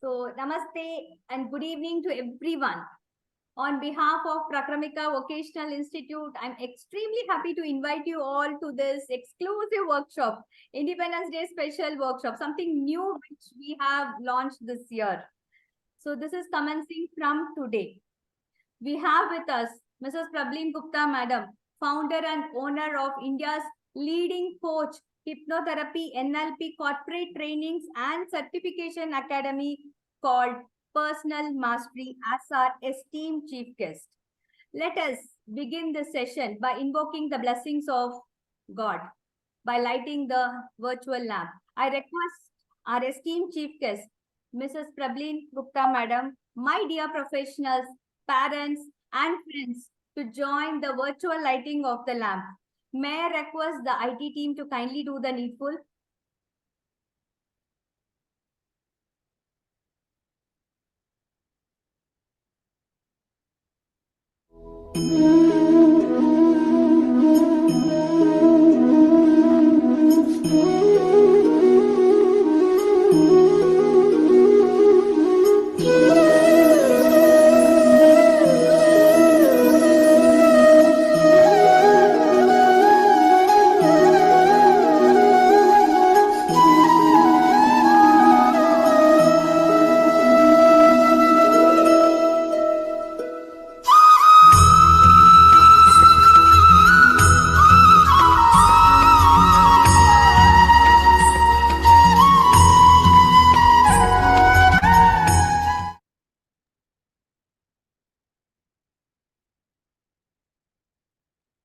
So, namaste and good evening to everyone. On behalf of Prakramika Vocational Institute, I'm extremely happy to invite you all to this exclusive workshop, Independence Day special workshop, something new which we have launched this year. So, this is commencing from today. We have with us Mrs. Prabhleen Gupta, Madam, founder and owner of India's leading coach, hypnotherapy, NLP, corporate trainings and certification academy called Personal Mastery as our esteemed chief guest. Let us begin the session by invoking the blessings of God by lighting the virtual lamp. I request our esteemed chief guest, Mrs. Prabhleen Gupta, Madam, my dear professionals, parents and friends to join the virtual lighting of the lamp. May I request the IT team to kindly do the needful.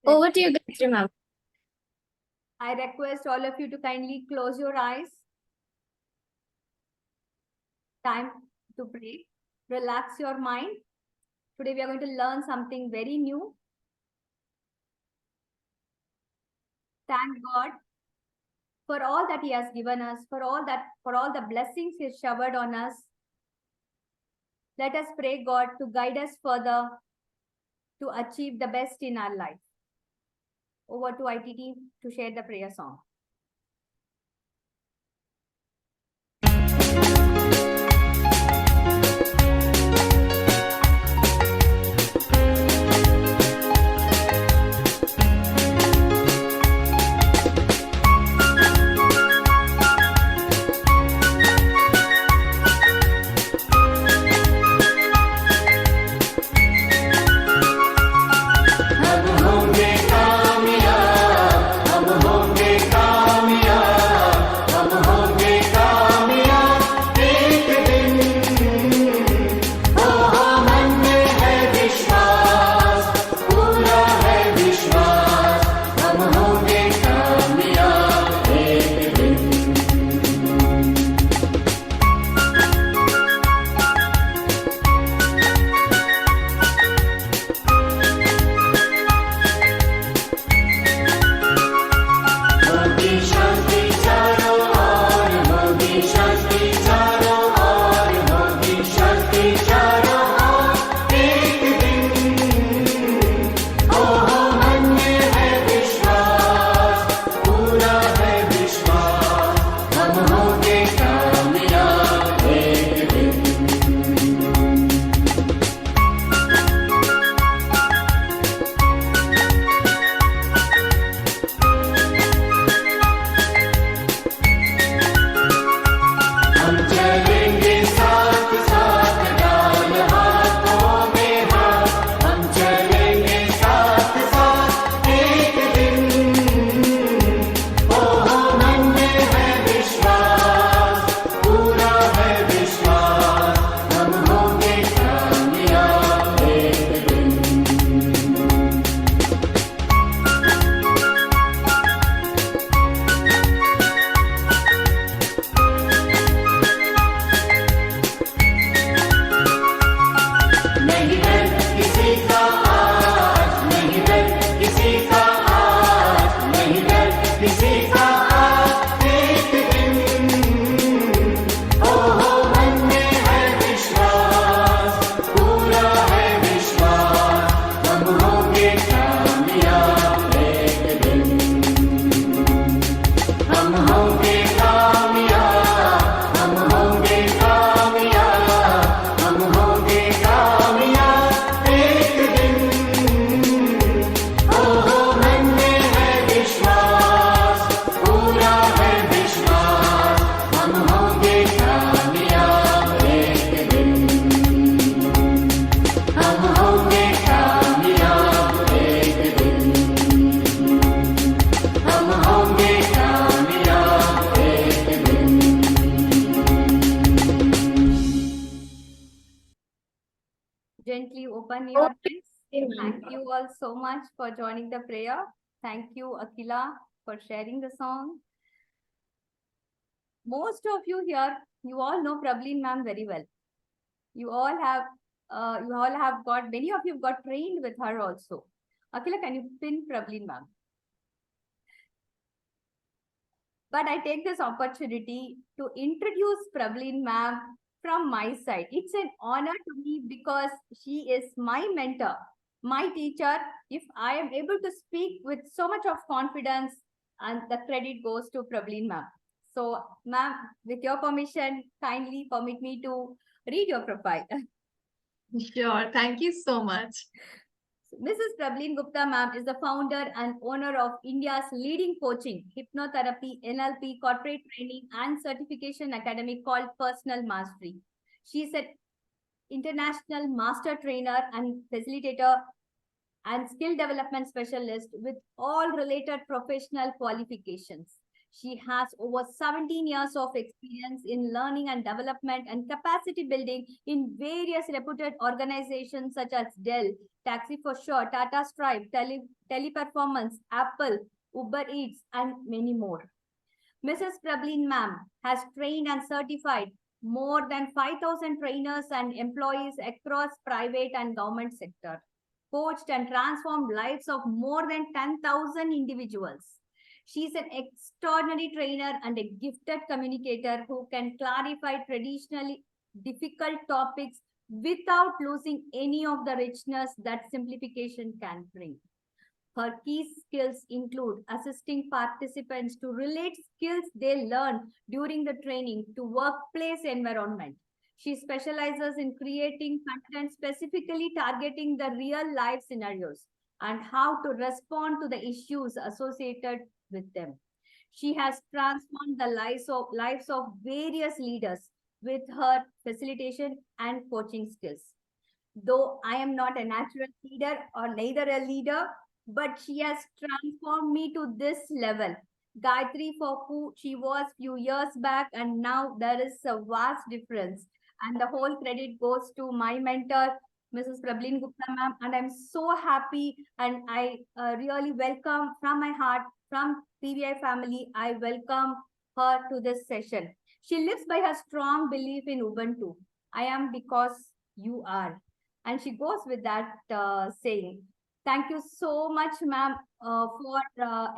Over to you, Gayatri ma'am. I request all of you to kindly close your eyes. Time to pray. Relax your mind. Today we are going to learn something very new. Thank God for all that He has given us, for all the blessings He has showered on us. Let us pray God to guide us further to achieve the best in our life. Over to ITT to share the prayer song. हम होंगे कामयाब on your hands. Thank you all so much for joining the prayer. Thank you, Akila, for sharing the song. Most of you here, you all know Prabhleen ma'am very well. You all have got, many of you have got trained with her also. Akila, can you pin Prabhleen ma'am? But I take this opportunity to introduce Prabhleen ma'am from my side. It's an honor to me because she is my mentor, my teacher. If I am able to speak with so much of confidence, and the credit goes to Prabhleen ma'am. So, ma'am, with your permission, kindly permit me to read your profile. Sure. Thank you so much. Mrs. Prabhleen Gupta ma'am is the founder and owner of India's leading coaching, hypnotherapy, NLP, corporate training and certification academy called Personal Mastery. She is an international master trainer and facilitator and skill development specialist with all related professional qualifications. She has over 17 years of experience in learning and development and capacity building in various reputed organizations such as Dell, Taxi for Sure, Tata Stripe, Teleperformance, Apple, Uber Eats, and many more. Mrs. Prabhleen ma'am has trained and certified more than 5,000 trainers and employees across private and government sector, coached and transformed lives of more than 10,000 individuals. She is an extraordinary trainer and a gifted communicator who can clarify traditionally difficult topics without losing any of the richness that simplification can bring. Her key skills include assisting participants to relate skills they learn during the training to workplace environment. She specializes in creating content specifically targeting the real life scenarios and how to respond to the issues associated with them. She has transformed the lives of various leaders with her facilitation and coaching skills. Though I am not a natural leader or neither a leader, but she has transformed me to this level. Gayatri, for who she was few years back, and now there is a vast difference. And the whole credit goes to my mentor, Mrs. Prabhleen Gupta ma'am. And I'm so happy and I really welcome from my heart, from PVI family, I welcome her to this session. She lives by her strong belief in Ubuntu. I am because you are. And she goes with that saying. Thank you so much, ma'am, for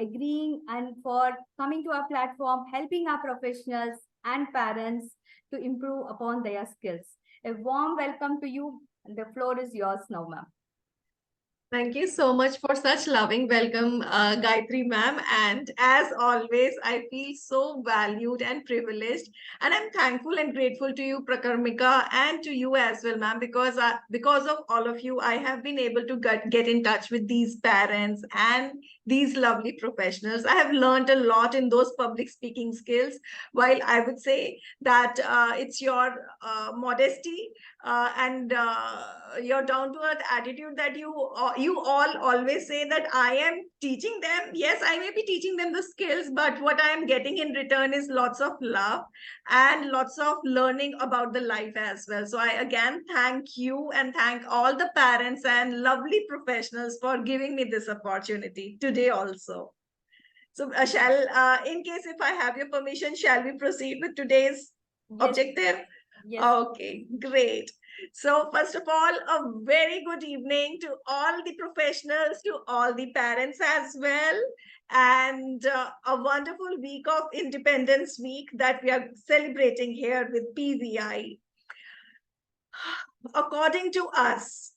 agreeing and for coming to our platform, helping our professionals and parents to improve upon their skills. A warm welcome to you. The floor is yours now, ma'am. Thank you so much for such loving welcome, Gayatri ma'am. And as always, I feel so valued and privileged. And I'm thankful and grateful to you, Prakramika, and to you as well, ma'am, because of all of you, I have been able to get in touch with these parents and these lovely professionals. I have learned a lot in those public speaking skills. While I would say that it's your modesty and your down-to-earth attitude that you all always say that I am teaching them. Yes, I may be teaching them the skills, but what I am getting in return is lots of love and lots of learning about the life as well. So I again thank you and thank all the parents and lovely professionals for giving me this opportunity today also. So in case if I have your permission, shall we proceed with today's objective? Yes. Okay, great. So first of all, a very good evening to all the professionals, to all the parents as well, and a wonderful week of Independence Week that we are celebrating here with PVI. According to us,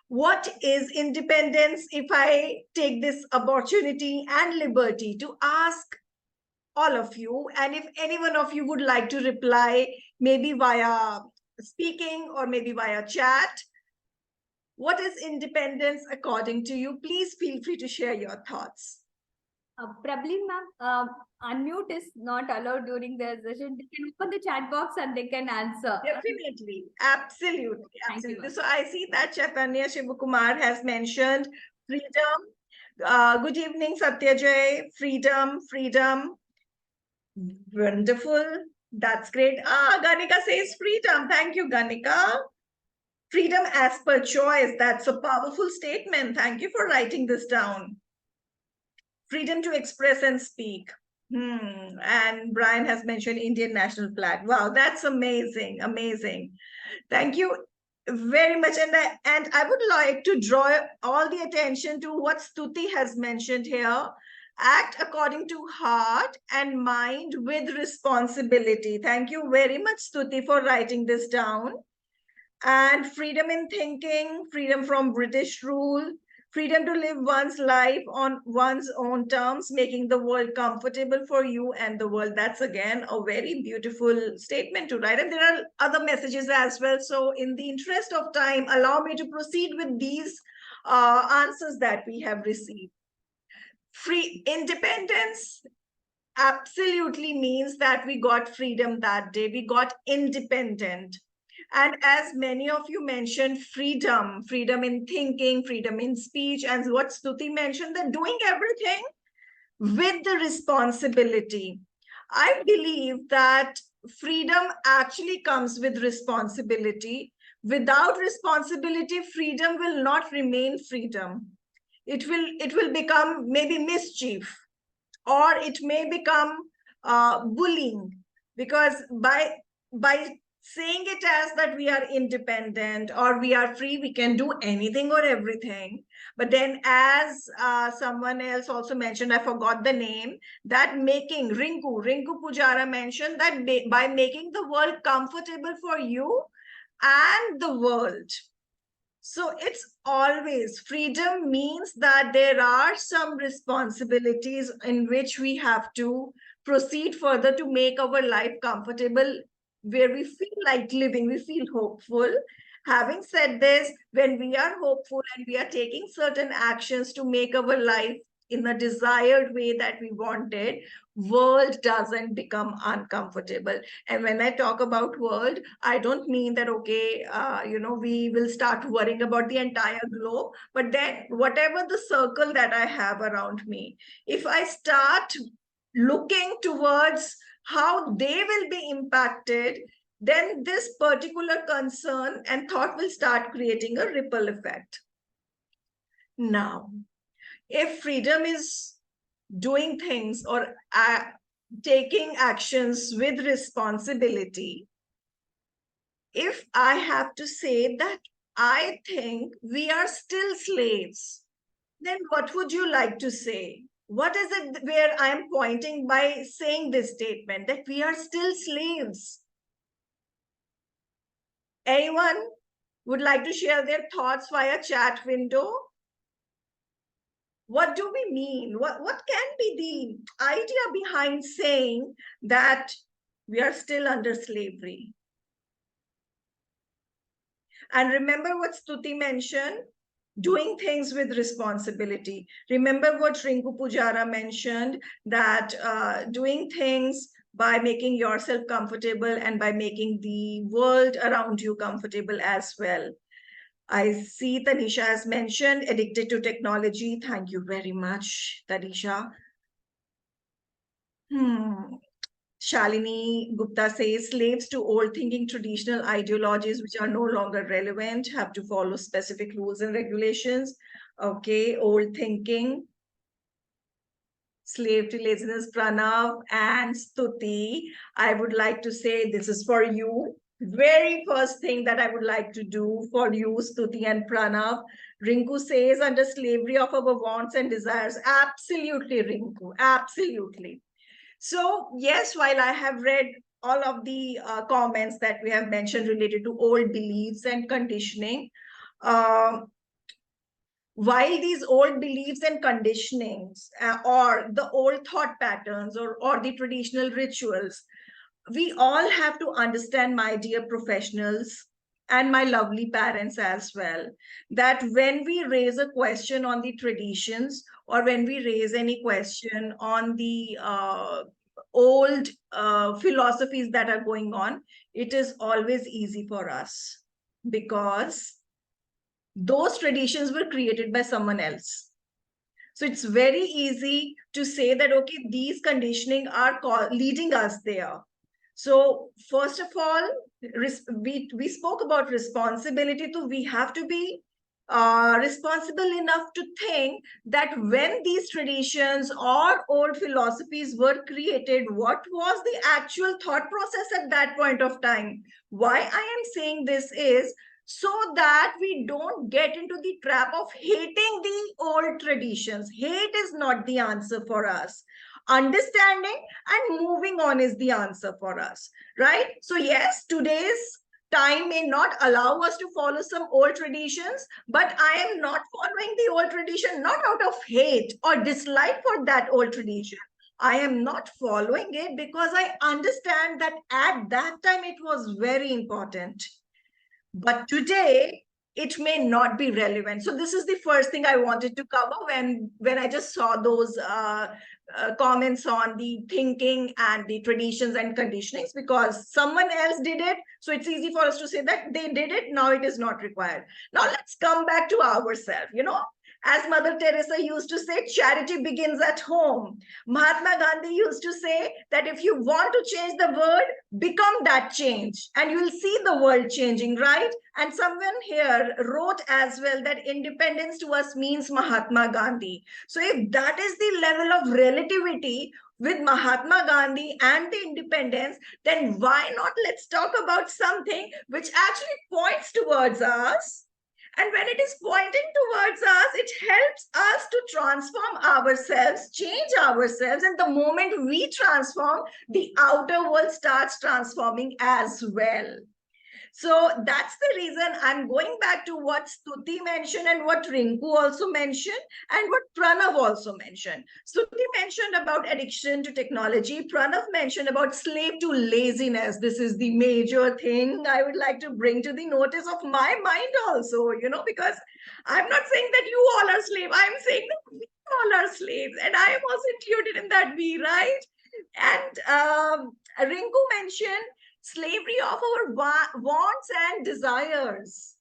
what is independence? If I take this opportunity and liberty to ask all of you, and if any one of you would like to reply, maybe via speaking or maybe via chat, what is independence according to you? Please feel free to share your thoughts. Prabhleen ma'am, unmute is not allowed during the session. They can open the chat box and they can answer. Definitely, absolutely, absolutely. So I see that Chaitanya Shivakumar has mentioned freedom. Good evening, Satyajay. Freedom, freedom. Wonderful. That's great. Ganika says freedom. Thank you, Ganika. Freedom as per choice. That's a powerful statement. Thank you for writing this down. Freedom to express and speak. And Brian has mentioned Indian national flag. Wow, that's amazing. Amazing. Thank you very much. And I would like to draw all the attention to what Stuti has mentioned here. Act according to heart and mind with responsibility. Thank you very much, Stuti, for writing this down. And freedom in thinking, freedom from British rule, freedom to live one's life on one's own terms, making the world comfortable for you and the world. That's again a very beautiful statement to write. And there are other messages as well. So in the interest of time, allow me to proceed with these answers that we have received. Free independence absolutely means that we got freedom that day. We got independent. And as many of you mentioned, freedom in thinking, freedom in speech, and what Stuti mentioned, that doing everything with the responsibility. I believe that freedom actually comes with responsibility. Without responsibility, freedom will not remain freedom. It will become maybe mischief, or it may become bullying, because by saying it as that we are independent or we are free, we can do anything or everything. But then, as someone else also mentioned, I forgot the name, that making Rinku Pujara mentioned that by making the world comfortable for you and the world. So it's always, freedom means that there are some responsibilities in which we have to proceed further to make our life comfortable, where we feel like living, we feel hopeful. Having said this, when we are hopeful and we are taking certain actions to make our life in a desired way that we wanted, world doesn't become uncomfortable. And when I talk about world, I don't mean that, okay, we will start worrying about the entire globe, but then whatever the circle that I have around me, if I start looking towards how they will be impacted, then this particular concern and thought will start creating a ripple effect. Now, if freedom is doing things or taking actions with responsibility, if I have to say that I think we are still slaves, then what would you like to say? What is it where I am pointing by saying this statement, that we are still slaves? Anyone would like to share their thoughts via chat window? What do we mean? What can be the idea behind saying that we are still under slavery? And remember what Stuti mentioned, doing things with responsibility. Remember what Rinku Pujara mentioned, that doing things by making yourself comfortable and by making the world around you comfortable as well. I see Tanisha has mentioned addicted to technology. Thank you very much, Tanisha. Shalini Gupta says slaves to old thinking traditional ideologies which are no longer relevant, have to follow specific rules and regulations. Okay, old thinking. Slave to laziness, Pranav and Stuti. I would like to say this is for you. Very first thing that I would like to do for you, Stuti and Pranav. Rinku says under slavery of our wants and desires. Absolutely, Rinku. Absolutely. So yes, while I have read all of the comments that we have mentioned related to old beliefs and conditioning, while these old beliefs and conditionings or the old thought patterns or the traditional rituals, we all have to understand, my dear professionals and my lovely parents as well, that when we raise a question on the traditions or when we raise any question on the old philosophies that are going on, it is always easy for us because those traditions were created by someone else. So it's very easy to say that, okay, these conditioning are leading us there. So first of all, we spoke about responsibility. So we have to be responsible enough to think that when these traditions or old philosophies were created, what was the actual thought process at that point of time? Why I am saying this is so that we don't get into the trap of hating the old traditions. Hate is not the answer for us. Understanding and moving on is the answer for us, right? So yes, today's time may not allow us to follow some old traditions, but I am not following the old tradition not out of hate or dislike for that old tradition. I am not following it because I understand that at that time it was very important, but today it may not be relevant. So this is the first thing I wanted to cover when I just saw those comments on the thinking and the traditions and conditionings, because someone else did it, so it's easy for us to say that they did it, now it is not required. Now let's come back to ourselves. As Mother Teresa used to say, charity begins at home. Mahatma Gandhi used to say that if you want to change the world, become that change and you will see the world changing, right? And someone here wrote as well that independence to us means Mahatma Gandhi. So if that is the level of relativity with Mahatma Gandhi and the independence, then why not let's talk about something which actually points towards us. And when it is pointing towards us, it helps us to transform ourselves, change ourselves. And the moment we transform, the outer world starts transforming as well. So that's the reason I'm going back to what Stuti mentioned and what Rinku also mentioned and what Pranav also mentioned. Stuti mentioned about addiction to technology. Pranav mentioned about slave to laziness. This is the major thing I would like to bring to the notice of my mind also, because I'm not saying that you all are slaves. I'm saying that we all are slaves, and I am also included in that we, right? And Rinku mentioned slavery of our wants and desires.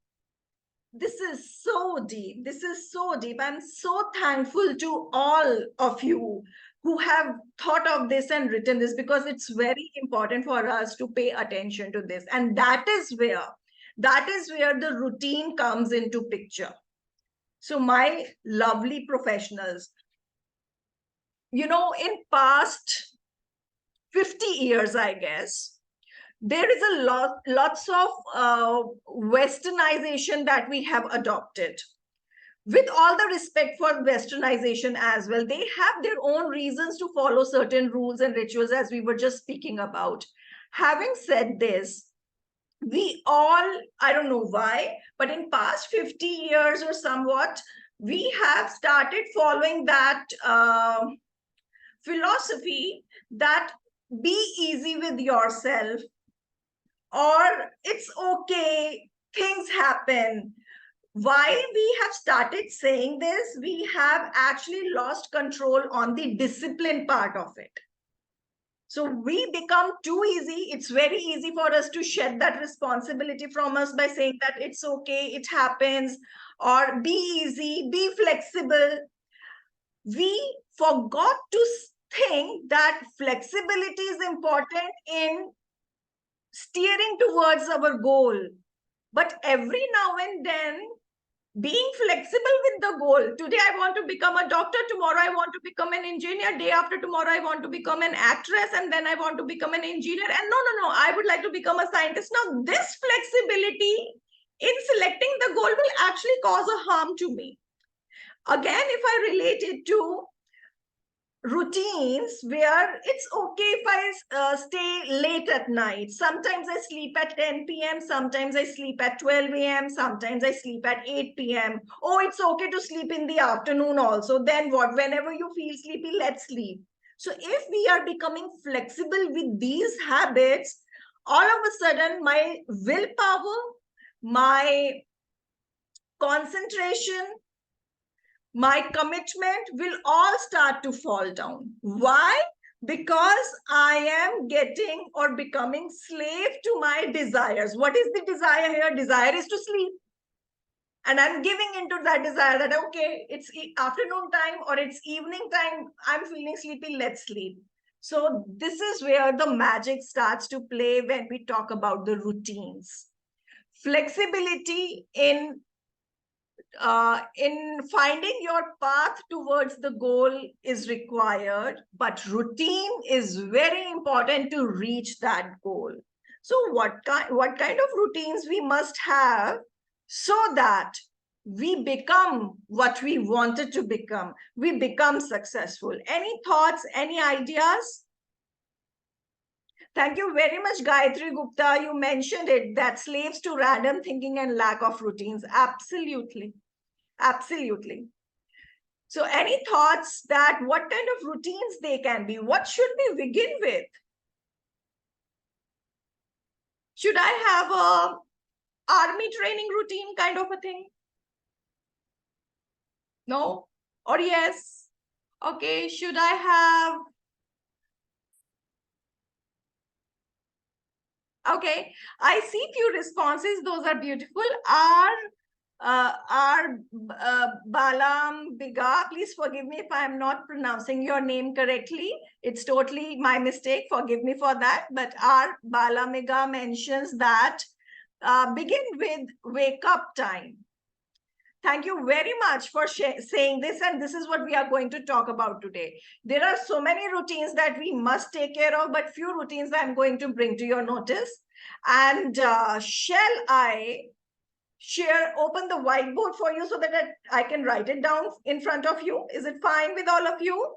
This is so deep. This is so deep. I'm so thankful to all of you who have thought of this and written this, because it's very important for us to pay attention to this. And that is where the routine comes into picture. So my lovely professionals, in past 50 years, I guess, there is a lots of westernization that we have adopted. With all the respect for westernization as well, they have their own reasons to follow certain rules and rituals, as we were just speaking about. Having said this, we all, I don't know why, but in past 50 years or somewhat, we have started following that philosophy that be easy with yourself, or it's okay, things happen. Why we have started saying this, we have actually lost control on the discipline part of it. So we become too easy. It's very easy for us to shed that responsibility from us by saying that it's okay, it happens, or be easy, be flexible. We forgot to think that flexibility is important in steering towards our goal. But every now and then, being flexible with the goal. Today, I want to become a doctor. Tomorrow, I want to become an engineer. Day after tomorrow, I want to become an actress. And then I want to become an engineer. And no, I would like to become a scientist. Now, this flexibility in selecting the goal will actually cause a harm to me. Again, if I relate it to routines where it's okay if I stay late at night. Sometimes I sleep at 10 p.m. Sometimes I sleep at 12 a.m. Sometimes I sleep at 8 p.m. Oh, it's okay to sleep in the afternoon also. Then what? Whenever you feel sleepy, let's sleep. So if we are becoming flexible with these habits, all of a sudden my willpower, my concentration, my commitment will all start to fall down. Why? Because I am getting or becoming slave to my desires. What is the desire here? Desire is to sleep. And I'm giving into that desire that, okay, it's afternoon time or it's evening time. I'm feeling sleepy. Let's sleep. So this is where the magic starts to play when we talk about the routines. Flexibility in finding your path towards the goal is required, but routine is very important to reach that goal. So what kind of routines we must have so that we become what we wanted to become, we become successful? Any thoughts, any ideas? Thank you very much, Gayatri Gupta. You mentioned it, that slaves to random thinking and lack of routines. Absolutely. Absolutely. So any thoughts that what kind of routines they can be? What should we begin with? Should I have a army training routine kind of a thing? No? Or yes? Okay, should I have... Okay, I see few responses. Those are beautiful. Balam Biga, please forgive me if I'm not pronouncing your name correctly. It's totally my mistake. Forgive me for that. But our Balamiga mentions that begin with wake up time. Thank you very much for saying this. And this is what we are going to talk about today. There are so many routines that we must take care of, but few routines I'm going to bring to your notice. And shall I open the whiteboard for you so that I can write it down in front of you? Is it fine with all of you?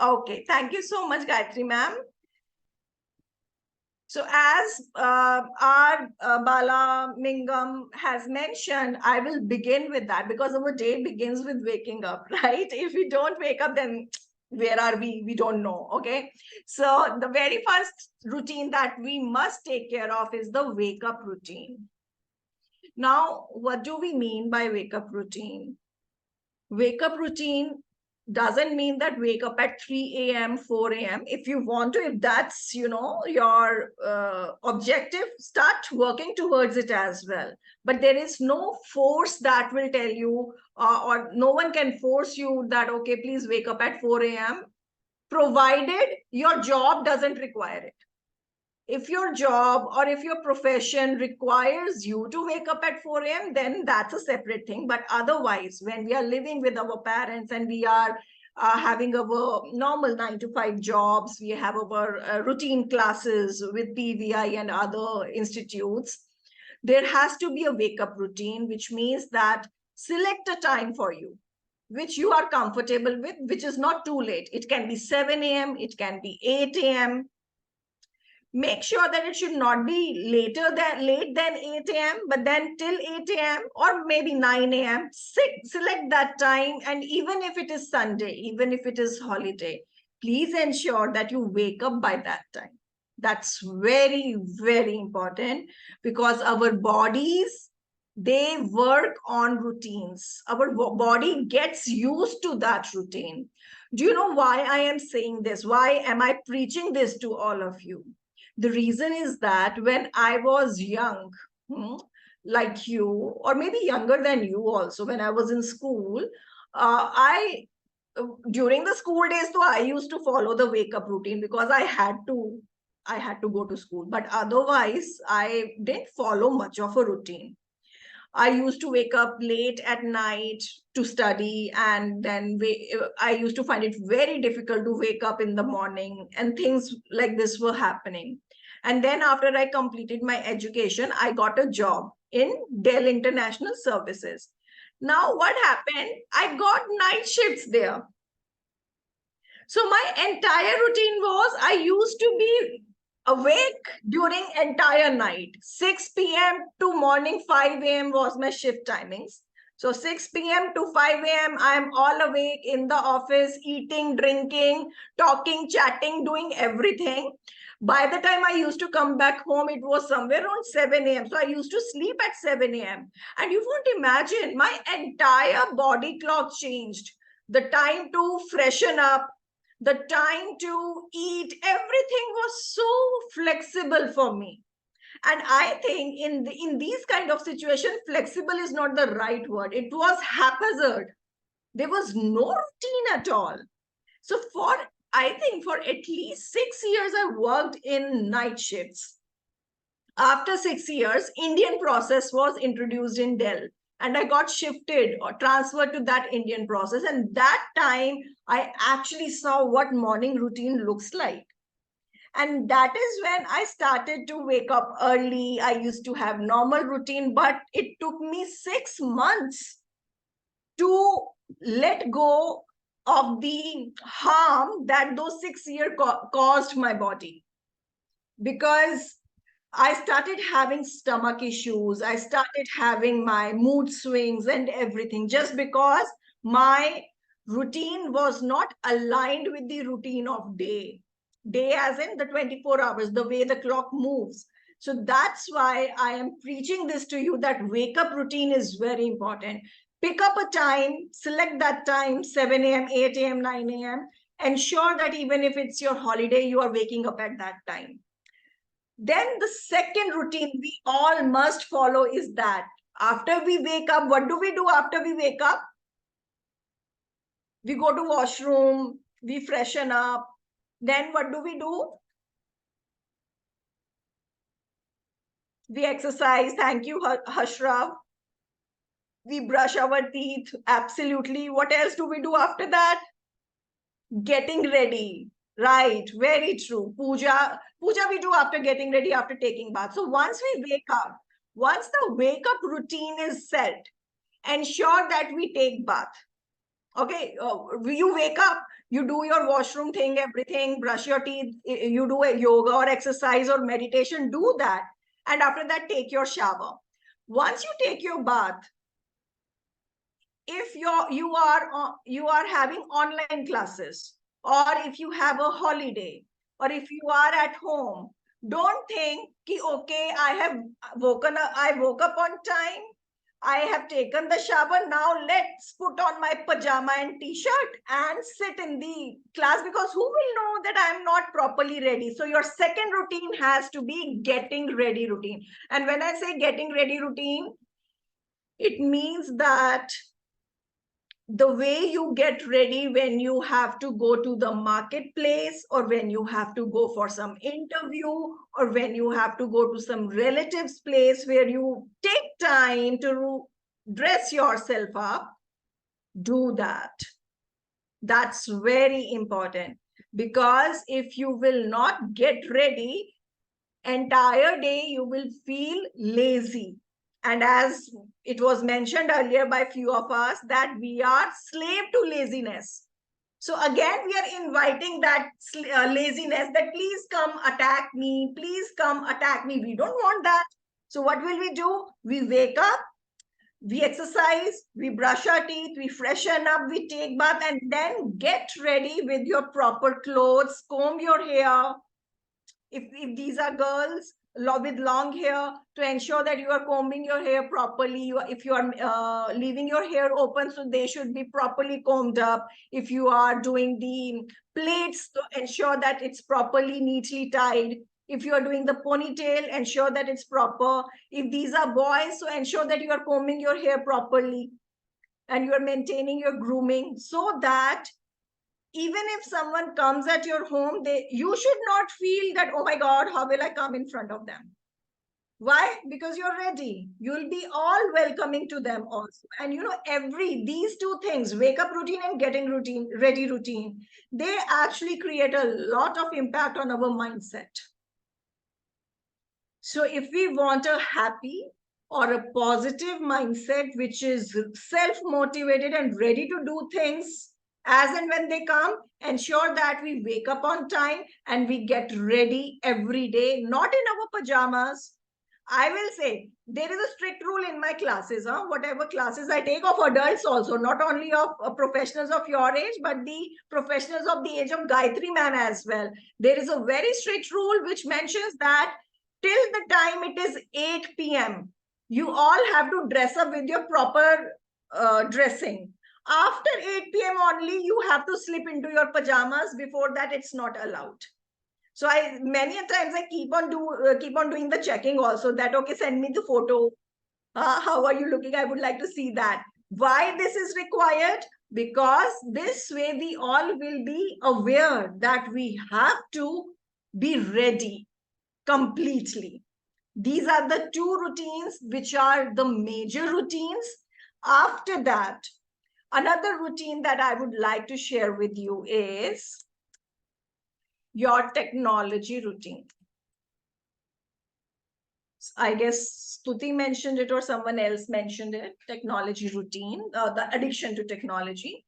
Okay, thank you so much, Gayatri ma'am. So as our Bala Mingam has mentioned, I will begin with that because our day begins with waking up, right? If we don't wake up, then where are we? We don't know, okay? So the very first routine that we must take care of is the wake up routine. Now, what do we mean by wake up routine? Wake up routine doesn't mean that wake up at 3 a.m., 4 a.m. If you want to, if that's, your objective, start working towards it as well. But there is no force that will tell you, or no one can force you that, okay, please wake up at 4 a.m., provided your job doesn't require it. If your job or if your profession requires you to wake up at 4 a.m., then that's a separate thing. But otherwise, when we are living with our parents and we are having our normal 9 to 5 jobs, we have our routine classes with PVI and other institutes, there has to be a wake up routine, which means that select a time for you which you are comfortable with, which is not too late. It can be 7 a.m., it can be 8 a.m. Make sure that it should not be late than 8 a.m., but then till 8 a.m. or maybe 9 a.m. Select that time. And even if it is Sunday, even if it is holiday, please ensure that you wake up by that time. That's very, very important because our bodies, they work on routines. Our body gets used to that routine. Do you know why I am saying this? Why am I preaching this to all of you? The reason is that when I was young, like you, or maybe younger than you also, when I was in school, I during the school days, so I used to follow the wake up routine because I had to go to school. But otherwise, I didn't follow much of a routine. I used to wake up late at night to study, and then I used to find it very difficult to wake up in the morning, and things like this were happening. And then after I completed my education, I got a job in Dell International Services. Now, what happened? I got night shifts there. So my entire routine was I used to be awake during entire night. 6 p.m. to morning 5 a.m. was my shift timings. So 6 p.m. to 5 a.m. I'm all awake in the office, eating, drinking, talking, chatting, doing everything. By the time I used to come back home, it was somewhere around 7 a.m. So I used to sleep at 7 a.m. And you won't imagine, my entire body clock changed. The time to freshen up, the time to eat, everything was so flexible for me. And I think in these kind of situations, flexible is not the right word. It was haphazard. There was no routine at all. So I think for at least 6 years, I worked in night shifts. After 6 years, Indian process was introduced in Dell, and I got shifted or transferred to that Indian process. And that time, I actually saw what morning routine looks like. And that is when I started to wake up early. I used to have normal routine, but it took me 6 months to let go of the harm that those 6 years caused my body. Because I started having stomach issues. I started having my mood swings and everything just because my routine was not aligned with the routine of day. Day, as in the 24 hours, the way the clock moves. So that's why I am preaching this to you that wake up routine is very important. Pick up a time, select that time, 7 a.m., 8 a.m., 9 a.m. Ensure that even if it's your holiday, you are waking up at that time. Then the second routine we all must follow is that after we wake up, what do we do after we wake up? We go to washroom, we freshen up. Then what do we do? We exercise. Thank you, Hashrav. We brush our teeth. Absolutely. What else do we do after that? Getting ready. Right, very true. Puja we do after getting ready, after taking bath. So once we wake up, once the wake up routine is set, ensure that we take bath. Okay, you wake up, you do your washroom thing, everything, brush your teeth, you do a yoga or exercise or meditation, do that. And after that, take your shower. Once you take your bath, if you are having online classes, or if you have a holiday, or if you are at home, don't think ki, okay, I woke up on time, I have taken the shower, now let's put on my pajama and t-shirt and sit in the class, because who will know that I'm not properly ready? So your second routine has to be getting ready routine. And when I say getting ready routine, it means that the way you get ready when you have to go to the marketplace, or when you have to go for some interview, or when you have to go to some relative's place where you take time to dress yourself up, do that. That's very important, because if you will not get ready, entire day you will feel lazy. And as it was mentioned earlier by few of us, that we are slave to laziness. So again, we are inviting that laziness, that please come attack me, please come attack me. We don't want that. So what will we do? We wake up, we exercise, we brush our teeth, we freshen up, we take bath, and then get ready with your proper clothes, comb your hair. If these are girls with long hair, to ensure that you are combing your hair properly. If you are leaving your hair open, so they should be properly combed up. If you are doing the plaits, to ensure that it's properly neatly tied. If you are doing the ponytail, ensure that it's proper. If these are boys, so ensure that you are combing your hair properly and you are maintaining your grooming, so that even if someone comes at your home, you should not feel that, oh my God, how will I come in front of them? Why? Because you're ready. You'll be all welcoming to them also. And these two things, wake up routine and getting ready routine, they actually create a lot of impact on our mindset. So if we want a happy or a positive mindset, which is self-motivated and ready to do things as and when they come, ensure that we wake up on time and we get ready every day, not in our pajamas. I will say there is a strict rule in my classes, whatever classes I take, of adults also, not only of professionals of your age, but the professionals of the age of Gayatri man as well. There is a very strict rule which mentions that till the time it is 8 p.m., you all have to dress up with your proper dressing. After 8 p.m. only, you have to slip into your pajamas. Before that, it's not allowed. So many a times I keep on doing the checking also, that okay, send me the photo. How are you looking? I would like to see that. Why this is required? because this way we all will be aware that we have to be ready completely. These are the two routines which are the major routines. After that, another routine that I would like to share with you is your technology routine. I guess Stuti mentioned it or someone else mentioned it, technology routine, the addiction to technology.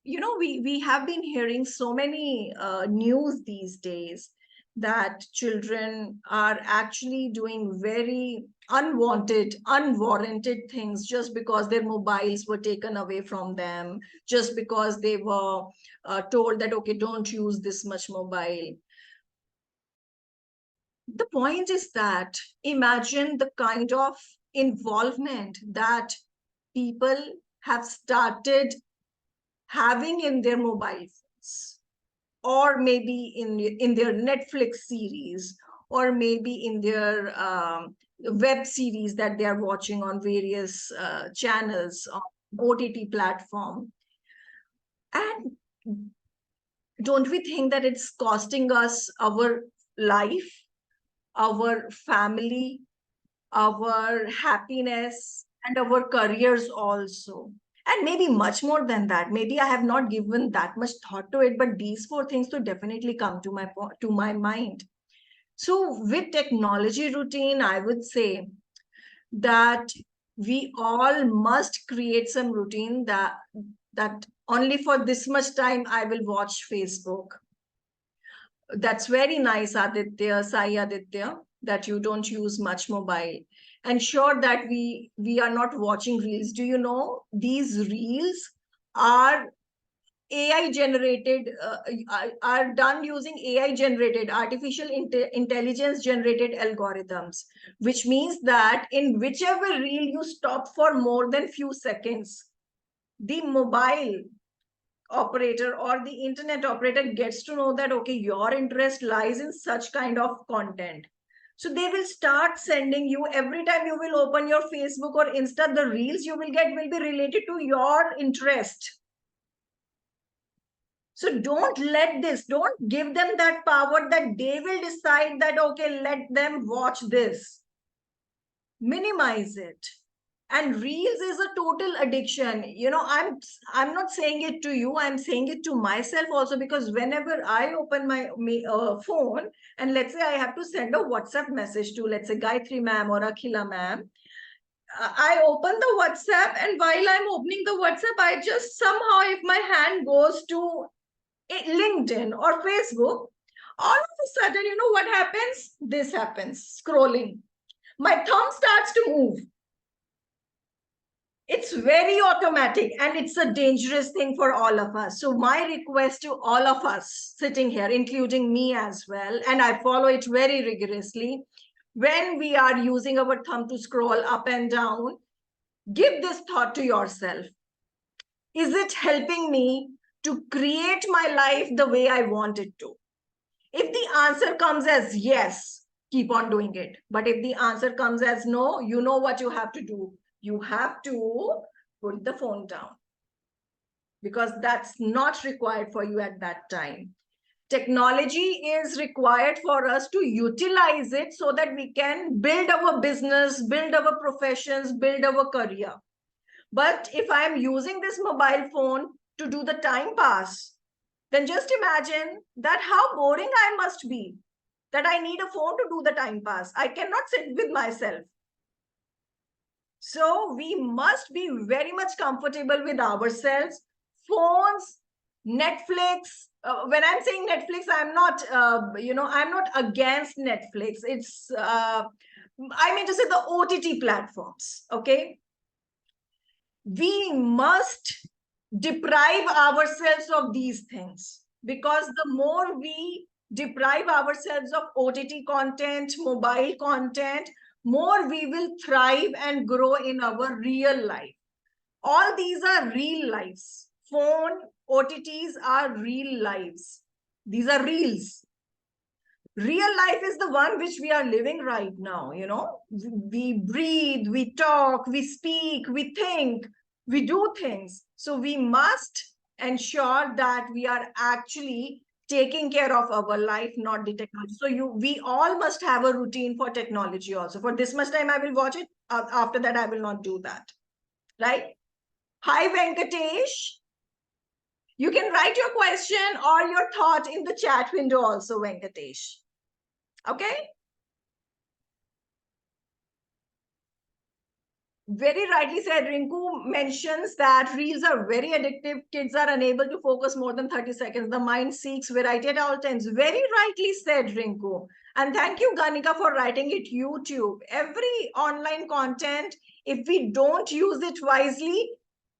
You know, we have been hearing so many news these days that children are actually doing very unwanted, unwarranted things just because their mobiles were taken away from them, just because they were told that, okay, don't use this much mobile. The point is that imagine the kind of involvement that people have started having in their mobile phones, or maybe in their Netflix series, or maybe in their web series that they are watching on various channels on OTT platform. And don't we think that it's costing us our life, our family, our happiness, and our careers also? And maybe much more than that. Maybe I have not given that much thought to it, but these four things to definitely come to my mind. So with technology routine, I would say that we all must create some routine that only for this much time I will watch Facebook. That's very nice, Aditya, Sai Aditya, that you don't use much mobile. Ensure that we are not watching reels. Do you know these reels are AI generated, are done using AI generated, artificial intelligence generated algorithms, which means that in whichever reel you stop for more than few seconds, the mobile operator or the internet operator gets to know that, okay, your interest lies in such kind of content. So they will start sending you, every time you will open your Facebook or Insta, the reels you will get will be related to your interest. So don't give them that power that they will decide that, okay, let them watch this. Minimize it. And reels is a total addiction. You know, I'm not saying it to you, I'm saying it to myself also, because whenever I open my phone, and let's say I have to send a WhatsApp message to, let's say, Gayatri ma'am or Akhila ma'am, I open the WhatsApp, and while I'm opening the WhatsApp, I just somehow, if my hand goes to LinkedIn or Facebook, all of a sudden, you know what happens? This happens, scrolling. My thumb starts to move. It's very automatic, and it's a dangerous thing for all of us. So my request to all of us sitting here, including me as well, and I follow it very rigorously, when we are using our thumb to scroll up and down, give this thought to yourself. Is it helping me to create my life the way I want it to? If the answer comes as yes, keep on doing it. But if the answer comes as no, you know what you have to do. You have to put the phone down, because that's not required for you at that time. Technology is required for us to utilize it so that we can build our business, build our professions, build our career. But if I'm using this mobile phone to do the time pass, then just imagine that how boring I must be, that I need a phone to do the time pass. I cannot sit with myself. So we must be very much comfortable with ourselves. Phones, Netflix. When I'm saying Netflix, I'm not, I'm not against Netflix. I mean to say the OTT platforms. Okay. We must deprive ourselves of these things, because the more we deprive ourselves of OTT content, mobile content, more we will thrive and grow in our real life. All these are real lives. Phone, OTTs are real lives. These are reels. Real life is the one which we are living right now. You know, we breathe, we talk, we speak, we think. we do things. So we must ensure that we are actually taking care of our life, not the technology. So we all must have a routine for technology also. For this much time, I will watch it. After that, I will not do that. Right? Hi, Venkatesh. You can write your question or your thought in the chat window also, Venkatesh. Okay? Very rightly said, Rinku mentions that reels are very addictive. Kids are unable to focus more than 30 seconds. The mind seeks variety at all times. Very rightly said, Rinku. And thank you, Ganika, for writing it YouTube. Every online content, if we don't use it wisely,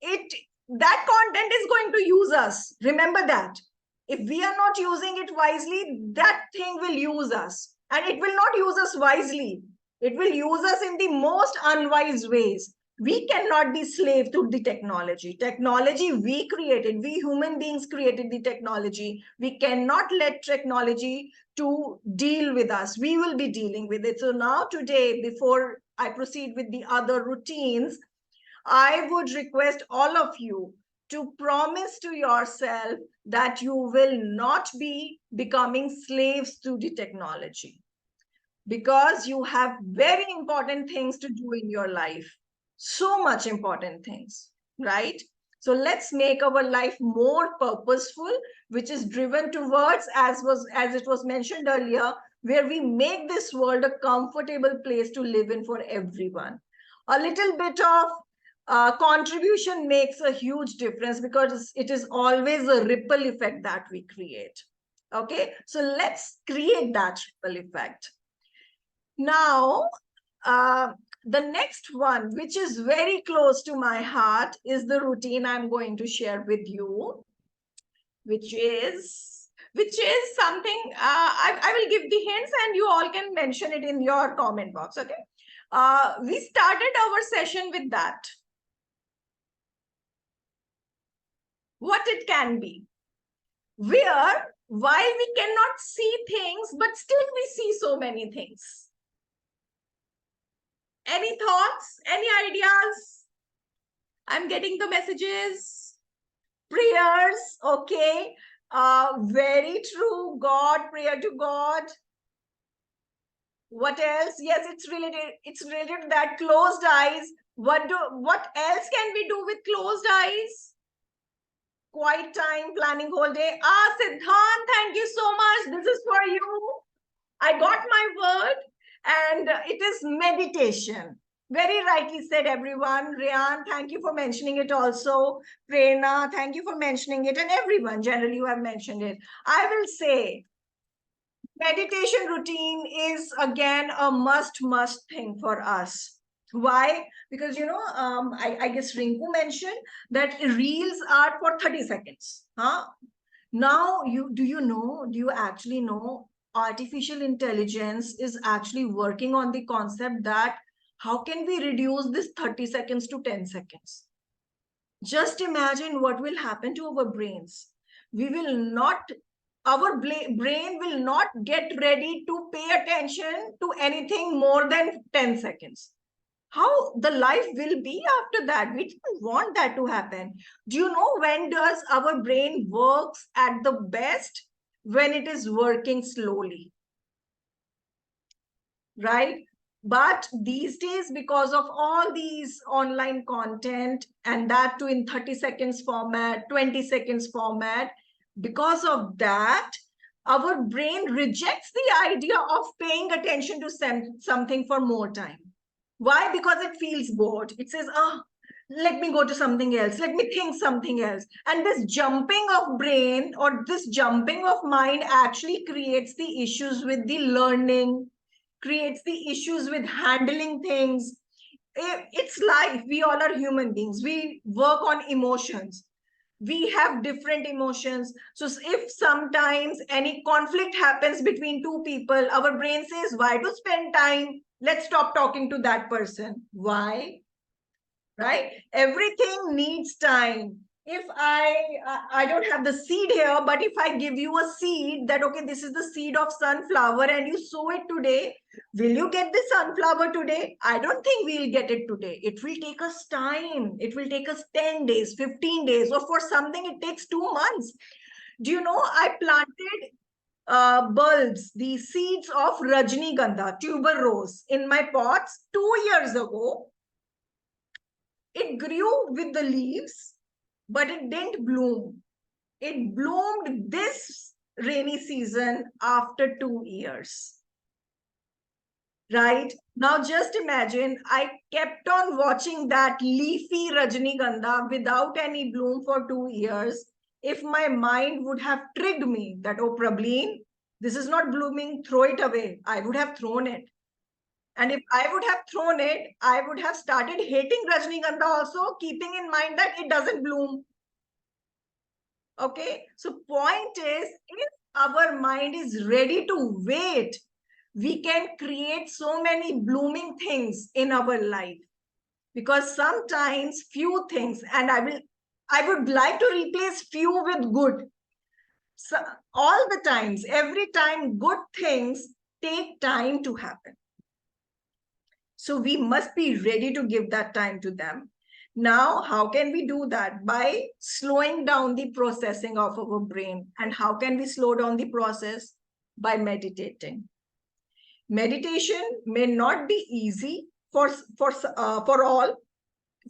that content is going to use us. Remember that. If we are not using it wisely, that thing will use us. And it will not use us wisely. It will use us in the most unwise ways. We cannot be slave to the technology. Technology we created. We human beings created the technology. We cannot let technology to deal with us. We will be dealing with it. So now today, before I proceed with the other routines, I would request all of you to promise to yourself that you will not be becoming slaves to the technology, because you have very important things to do in your life. So much important things, right? So let's make our life more purposeful, which is driven towards, as it was mentioned earlier, where we make this world a comfortable place to live in for everyone. A little bit of contribution makes a huge difference, because it is always a ripple effect that we create. Okay, so let's create that ripple effect. Now, the next one, which is very close to my heart, is the routine I'm going to share with you, which is something, I will give the hints and you all can mention it in your comment box. Okay. We started our session with that. What it can be, where while we cannot see things, but still we see so many things. Any thoughts? Any ideas? I'm getting the messages. Prayers. Okay. Very true. God, prayer to God. What else? Yes, it's related. It's related to that. Closed eyes. What else can we do with closed eyes? Quiet time, planning whole day. Siddhant, thank you so much. This is for you. I got my word, and it is meditation. Very rightly said, everyone. Rian, thank you for mentioning it also. Prerna, thank you for mentioning it. And everyone, generally, you have mentioned it. I will say meditation routine is, again, a must thing for us. Why? Because, I guess Rinku mentioned that reels are for 30 seconds. Huh? Now, do you actually know artificial intelligence is actually working on the concept that how can we reduce this 30 seconds to 10 seconds? Just imagine what will happen to our brains. Our brain will not get ready to pay attention to anything more than 10 seconds. How the life will be after that? We don't want that to happen. Do you know when does our brain works at the best? When it is working slowly, right? But these days, because of all these online content, and that too in 30 seconds format, 20 seconds format, because of that, our brain rejects the idea of paying attention to something for more time. Why? Because it feels bored. It says, let me go to something else. Let me think something else. And this jumping of brain or this jumping of mind actually creates the issues with the learning, creates the issues with handling things. It's life. We all are human beings. We work on emotions. We have different emotions. So if sometimes any conflict happens between two people, our brain says, why to spend time? Let's stop talking to that person. Why? Right? Everything needs time. if I don't have the seed here, but if I give you a seed that, okay, this is the seed of sunflower and you sow it today, will you get the sunflower today? I don't think we'll get it today. It will take us time. It will take us 10 days, 15 days, or for something it takes 2 months. Do you know, I planted bulbs, the seeds of Rajnigandha, tuberose, in my pots 2 years ago. It grew with the leaves, but it didn't bloom. It bloomed this rainy season after 2 years. Right? Now just imagine, I kept on watching that leafy Rajnigandha without any bloom for 2 years. If my mind would have tricked me that, oh, Prabhleen, this is not blooming, throw it away, I would have thrown it. And if I would have thrown it, I would have started hating Rajnigandha also, keeping in mind that it doesn't bloom. Okay, so point is, if our mind is ready to wait, we can create so many blooming things in our life. Because sometimes few things, and I would like to replace few with good. So all the times, every time, good things take time to happen. So we must be ready to give that time to them. Now, how can we do that? By slowing down the processing of our brain. And how can we slow down the process? By meditating. Meditation may not be easy for all.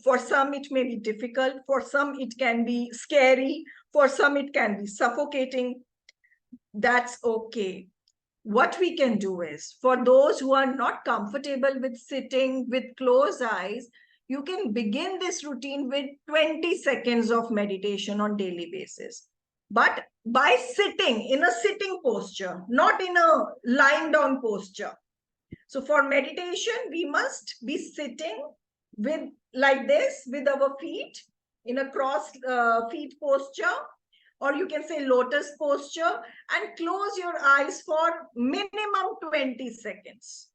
For some, it may be difficult. For some, it can be scary. For some, it can be suffocating. That's okay. What we can do is, for those who are not comfortable with sitting with closed eyes, you can begin this routine with 20 seconds of meditation on daily basis. But by sitting in a sitting posture, not in a lying down posture. So for meditation, we must be sitting with like this, with our feet in a cross feet posture, or you can say lotus posture, and close your eyes for minimum 20 seconds.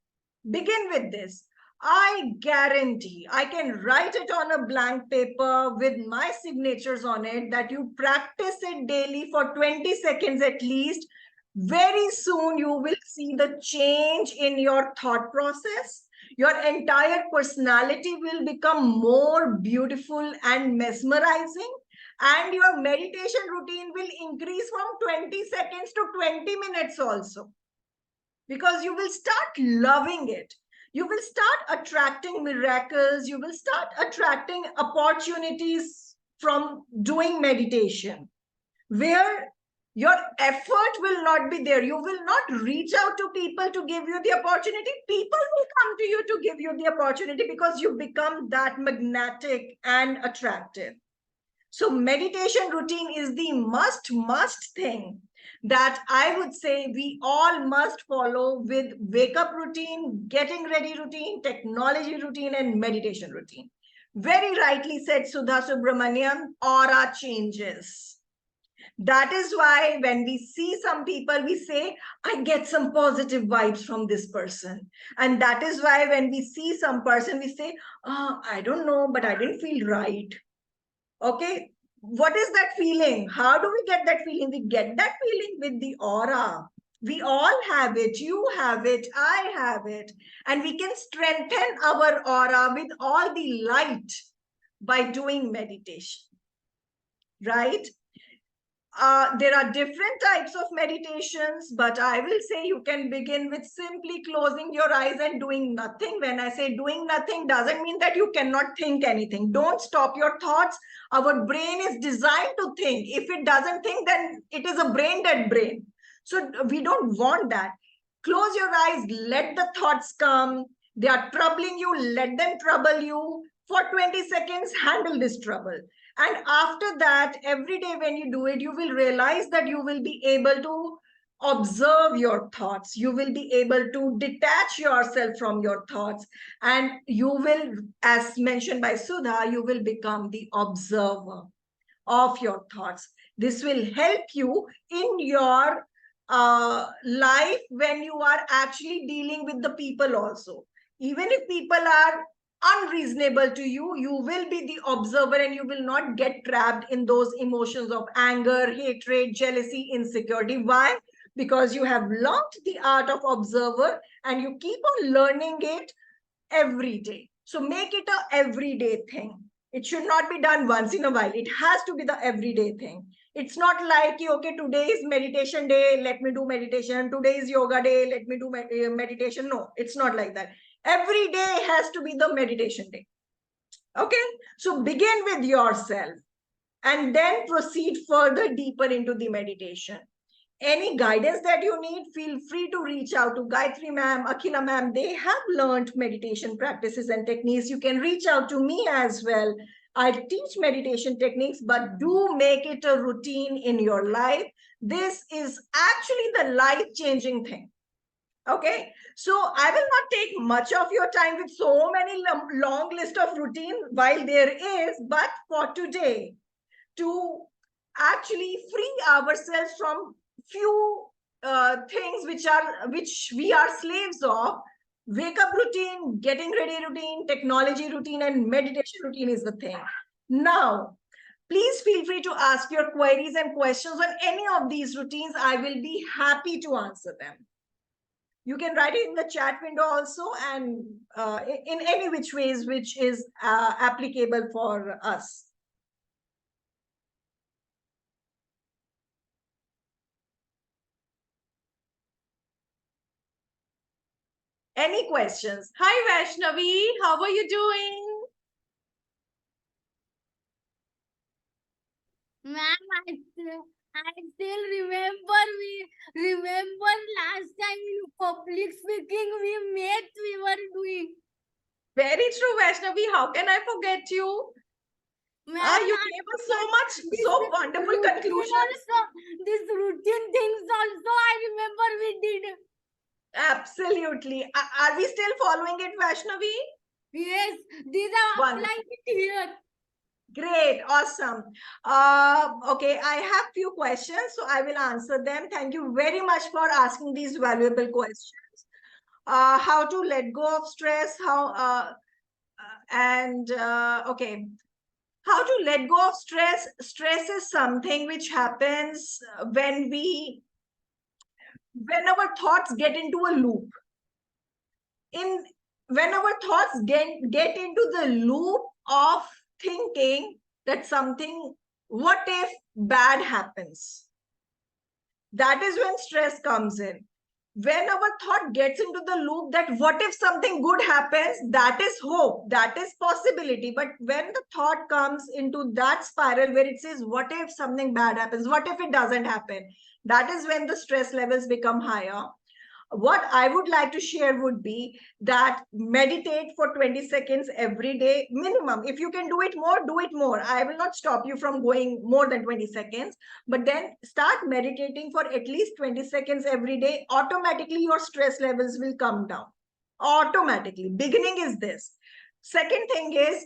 Begin with this. I guarantee, I can write it on a blank paper with my signatures on it, that you practice it daily for 20 seconds at least. Very soon you will see the change in your thought process. Your entire personality will become more beautiful and mesmerizing, and your meditation routine will increase from 20 seconds to 20 minutes also, because you will start loving it. You will start attracting miracles. You will start attracting opportunities from doing meditation, where your effort will not be there. You will not reach out to people to give you the opportunity. People will come to you to give you the opportunity, because you become that magnetic and attractive. So meditation routine is the must thing that I would say we all must follow, with wake up routine, getting ready routine, technology routine, and meditation routine. Very rightly said Sudha Subramaniam, aura changes. That is why when we see some people, we say, I get some positive vibes from this person. And that is why when we see some person, we say, I don't know, but I didn't feel right. Okay, what is that feeling? How do we get that feeling? We get that feeling with the aura. We all have it. You have it. I have it. And we can strengthen our aura with all the light by doing meditation. Right? There are different types of meditations, but I will say you can begin with simply closing your eyes and doing nothing. When I say doing nothing, doesn't mean that you cannot think anything. Don't stop your thoughts. Our brain is designed to think. If it doesn't think, then it is a brain dead brain. So we don't want that. Close your eyes, let the thoughts come. They are troubling you, let them trouble you. For 20 seconds, handle this trouble. And after that, every day when you do it, you will realize that you will be able to observe your thoughts. You will be able to detach yourself from your thoughts. And you will, as mentioned by Sudha, you will become the observer of your thoughts. This will help you in your life when you are actually dealing with the people also. Even if people are unreasonable to you, you will be the observer and you will not get trapped in those emotions of anger, hatred, jealousy, insecurity. Why? Because you have learned the art of observer and you keep on learning it every day. So make it a everyday thing. It should not be done once in a while. It has to be the everyday thing. It's not like, okay, today is meditation day, let me do meditation. Today is yoga day, let me do meditation. No, it's not like that. Every day has to be the meditation day. Okay, so begin with yourself and then proceed further deeper into the meditation. Any guidance that you need, feel free to reach out to Gayatri ma'am, Akhila ma'am. They have learned meditation practices and techniques. You can reach out to me as well. I teach meditation techniques, but do make it a routine in your life. This is actually the life-changing thing. Okay, so I will not take much of your time with so many long list of routine while there is, but for today, to actually free ourselves from few things which we are slaves of. Wake up routine, getting ready routine, technology routine, and meditation routine is the thing. Now, please feel free to ask your queries and questions on any of these routines. I will be happy to answer them. You can write it in the chat window also, and in any which ways which is applicable for us. Any questions? Hi, Vaishnavi. How are you doing? Ma'am, I still remember last time in public speaking we were doing. Very true, Vaishnavi. How can I forget you? You gave us so much, so wonderful conclusion. Also, this routine things also I remember we did. Absolutely. Are we still following it, Vaishnavi? Yes, these are applying it here. Great, awesome. Okay, I have few questions, so I will answer them. Thank you very much for asking these valuable questions. How to let go of stress, okay, how to let go of stress. Stress is something which happens when our thoughts get into a loop. When our thoughts get into the loop of thinking that something, what if bad happens, that is when stress comes in. When our thought gets into the loop that what if something good happens, that is hope, that is possibility. But when the thought comes into that spiral where it says what if something bad happens, what if it doesn't happen, that is when the stress levels become higher. What I would like to share would be that meditate for 20 seconds every day minimum. If you can do it more, do it more. I will not stop you from going more than 20 seconds, but then start meditating for at least 20 seconds every day. Automatically your stress levels will come down. Automatically. Beginning is this. Second thing is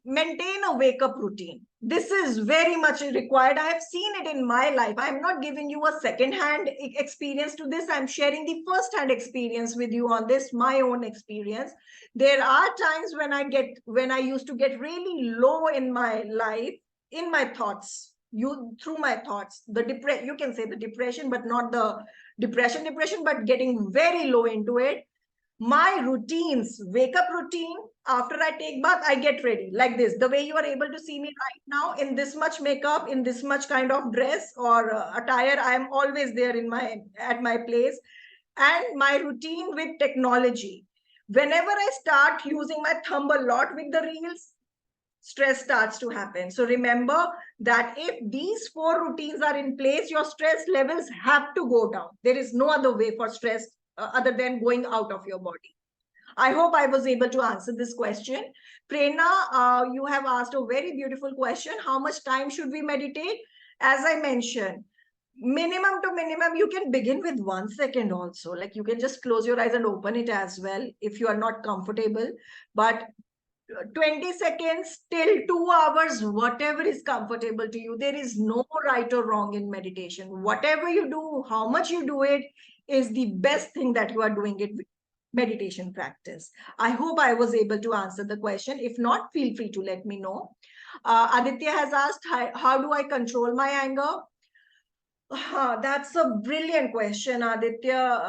maintain a wake up routine. This is very much required. I have seen it in my life. I'm not giving you a second hand experience to this. I'm sharing the first hand experience with you on this, my own experience. There are times when I used to get really low in my life, in my thoughts, through my thoughts, you can say the depression, but not the depression, but getting very low into it. My routines, wake up routine, after I take bath, I get ready like this. The way you are able to see me right now in this much makeup, in this much kind of dress or attire, I am always there at my place. And my routine with technology. Whenever I start using my thumb a lot with the reels, stress starts to happen. So remember that if these 4 routines are in place, your stress levels have to go down. There is no other way for stress other than going out of your body. I hope I was able to answer this question. Prerna, you have asked a very beautiful question. How much time should we meditate? As I mentioned, minimum to minimum, you can begin with 1 second also. Like you can just close your eyes and open it as well if you are not comfortable. But 20 seconds till 2 hours, whatever is comfortable to you. There is no right or wrong in meditation. Whatever you do, how much you do it is the best thing that you are doing it with. meditation practice? I hope I was able to answer the question. If not, feel free to let me know. Aditya has asked, how do I control my anger? That's a brilliant question, Aditya.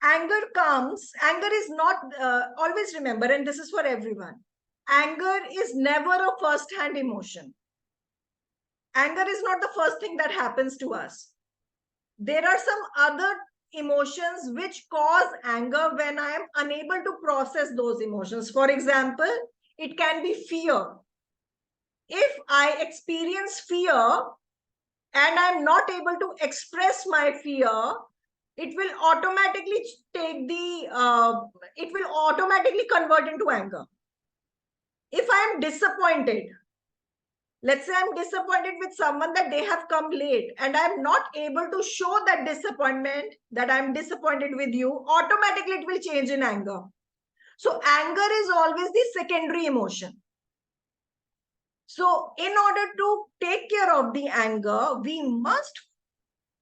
Anger is not, always remember, and this is for everyone, anger is never a first-hand emotion. Anger is not the first thing that happens to us. There are some other emotions which cause anger when I am unable to process those emotions. For example, it can be fear. If I experience fear and I'm not able to express my fear, it will automatically it will automatically convert into anger. If I am disappointed, let's say I'm disappointed with someone that they have come late and I'm not able to show that disappointment, that I'm disappointed with you, automatically it will change in anger. So anger is always the secondary emotion. So in order to take care of the anger, we must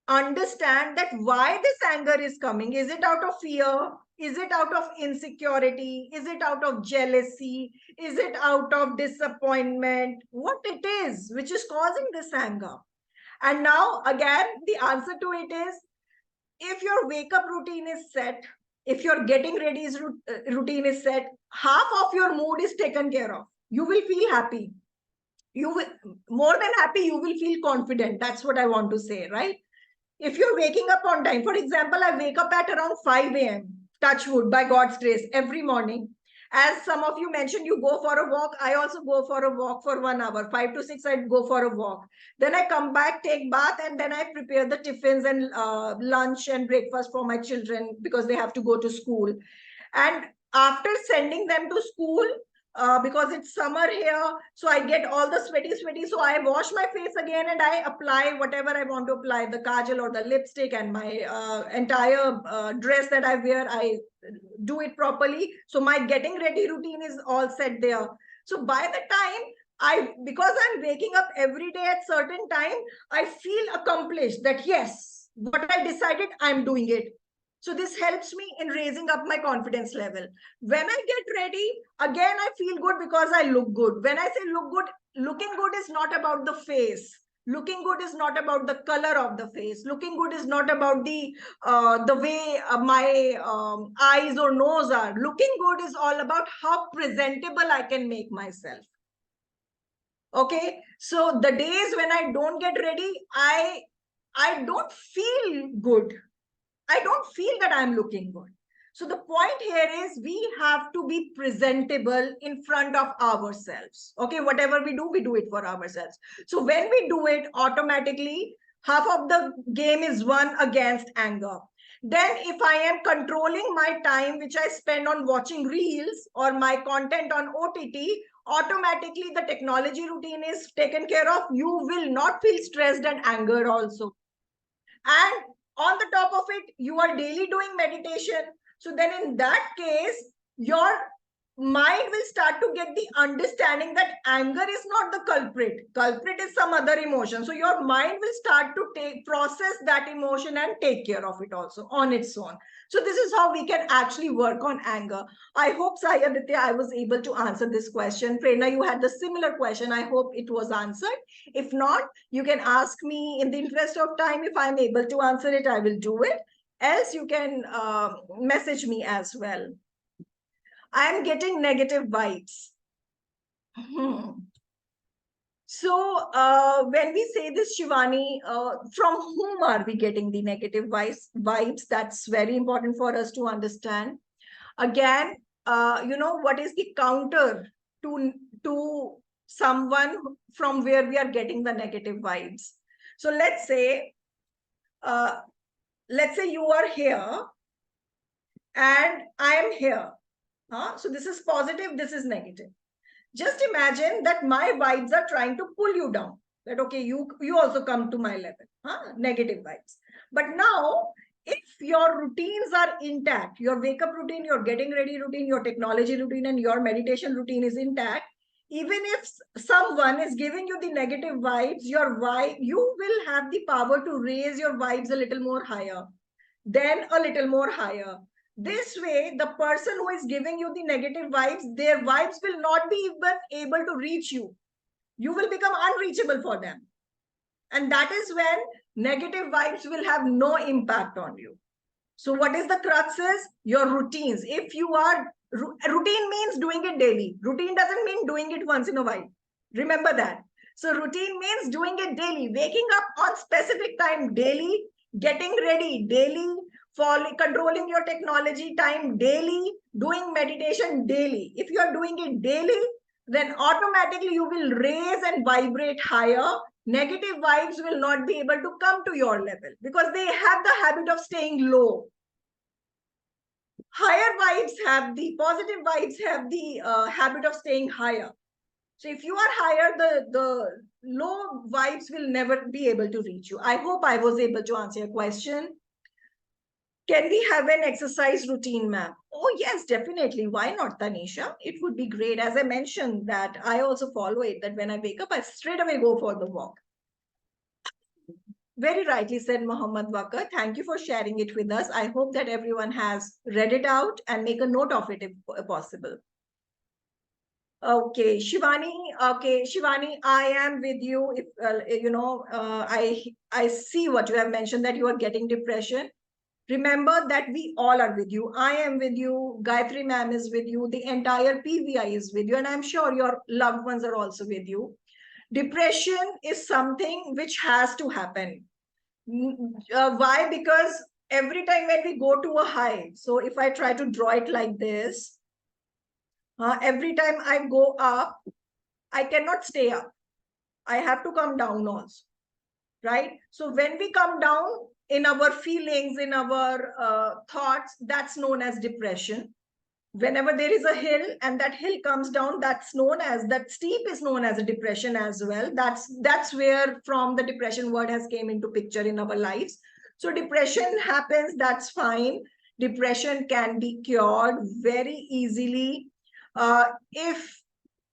understand that why this anger is coming. Is it out of fear? Is it out of insecurity? Is it out of jealousy? Is it out of disappointment? What it is which is causing this anger? And now again, the answer to it is, if your wake up routine is set, if your getting ready routine is set, half of your mood is taken care of. You will feel happy. You will, more than happy, you will feel confident. That's what I want to say, right? If you're waking up on time, for example, I wake up at around 5 a.m., touch wood, by God's grace, every morning. As some of you mentioned, you go for a walk. I also go for a walk for 1 hour, 5 to 6, I go for a walk. Then I come back, take bath, and then I prepare the tiffins and lunch and breakfast for my children because they have to go to school. And after sending them to school, because it's summer here, so I get all the sweaty. So I wash my face again and I apply whatever I want to apply, the kajal or the lipstick, and my entire dress that I wear, I do it properly. So my getting ready routine is all set there. So by the time because I'm waking up every day at certain time, I feel accomplished that yes, what I decided, I'm doing it. So this helps me in raising up my confidence level. When I get ready, again, I feel good because I look good. When I say look good, looking good is not about the face. Looking good is not about the color of the face. Looking good is not about the way my eyes or nose are. Looking good is all about how presentable I can make myself. Okay, so the days when I don't get ready, I don't feel good. I don't feel that I'm looking good. So the point here is we have to be presentable in front of ourselves. Okay, whatever we do it for ourselves. So when we do it, automatically half of the game is won against anger. Then if I am controlling my time, which I spend on watching reels or my content on OTT, automatically the technology routine is taken care of. You will not feel stressed and anger also. And on the top of it, you are daily doing meditation. So then in that case, your mind will start to get the understanding that anger is not the culprit. Culprit is some other emotion. So your mind will start to process that emotion and take care of it also on its own. So this is how we can actually work on anger. I hope, Sai Aditya, I was able to answer this question. Prerna, you had the similar question. I hope it was answered. If not, you can ask me. In the interest of time, if I'm able to answer it, I will do it. Else you can message me as well. I'm getting negative vibes. So when we say this, Shivani, from whom are we getting the negative vibes? That's very important for us to understand. Again, what is the counter to someone from where we are getting the negative vibes? So let's say you are here and I am here. So this is positive, this is negative. Just imagine that my vibes are trying to pull you down. That, okay, you also come to my level. Negative vibes. But now, if your routines are intact, your wake up routine, your getting ready routine, your technology routine, and your meditation routine is intact, even if someone is giving you the negative vibes, you will have the power to raise your vibes a little more higher, then a little more higher. This way, the person who is giving you the negative vibes, their vibes will not be even able to reach you. You will become unreachable for them. And that is when negative vibes will have no impact on you. So what is the crux is your routines. If you are, routine means doing it daily. Routine doesn't mean doing it once in a while. Remember that. So routine means doing it daily, waking up on specific time daily, getting ready daily, controlling your technology time daily, doing meditation daily. If you are doing it daily, then automatically you will raise and vibrate higher. Negative vibes will not be able to come to your level because they have the habit of staying low. Higher vibes have the positive vibes have the habit of staying higher. So if you are higher, the low vibes will never be able to reach you. I hope I was able to answer your question. Can we have an exercise routine, ma'am? Oh, yes, definitely. Why not, Tanisha? It would be great. As I mentioned that I also follow it, that when I wake up, I straight away go for the walk. Very rightly said, Mohammed Wakar. Thank you for sharing it with us. I hope that everyone has read it out and make a note of it if possible. Okay, Shivani. Okay, Shivani, I am with you. If I see what you have mentioned, that you are getting depression. Remember that we all are with you. I am with you. Gayatri ma'am is with you. The entire PVI is with you. And I'm sure your loved ones are also with you. Depression is something which has to happen. Why? Because every time when we go to a high, so if I try to draw it like this, every time I go up, I cannot stay up. I have to come down also, right? So when we come down in our feelings, in our thoughts, that's known as depression. Whenever there is a hill and that hill comes down, that's known as, that steep is known as a depression as well. That's where from the depression word has came into picture in our lives. So depression happens, that's fine. Depression can be cured very easily if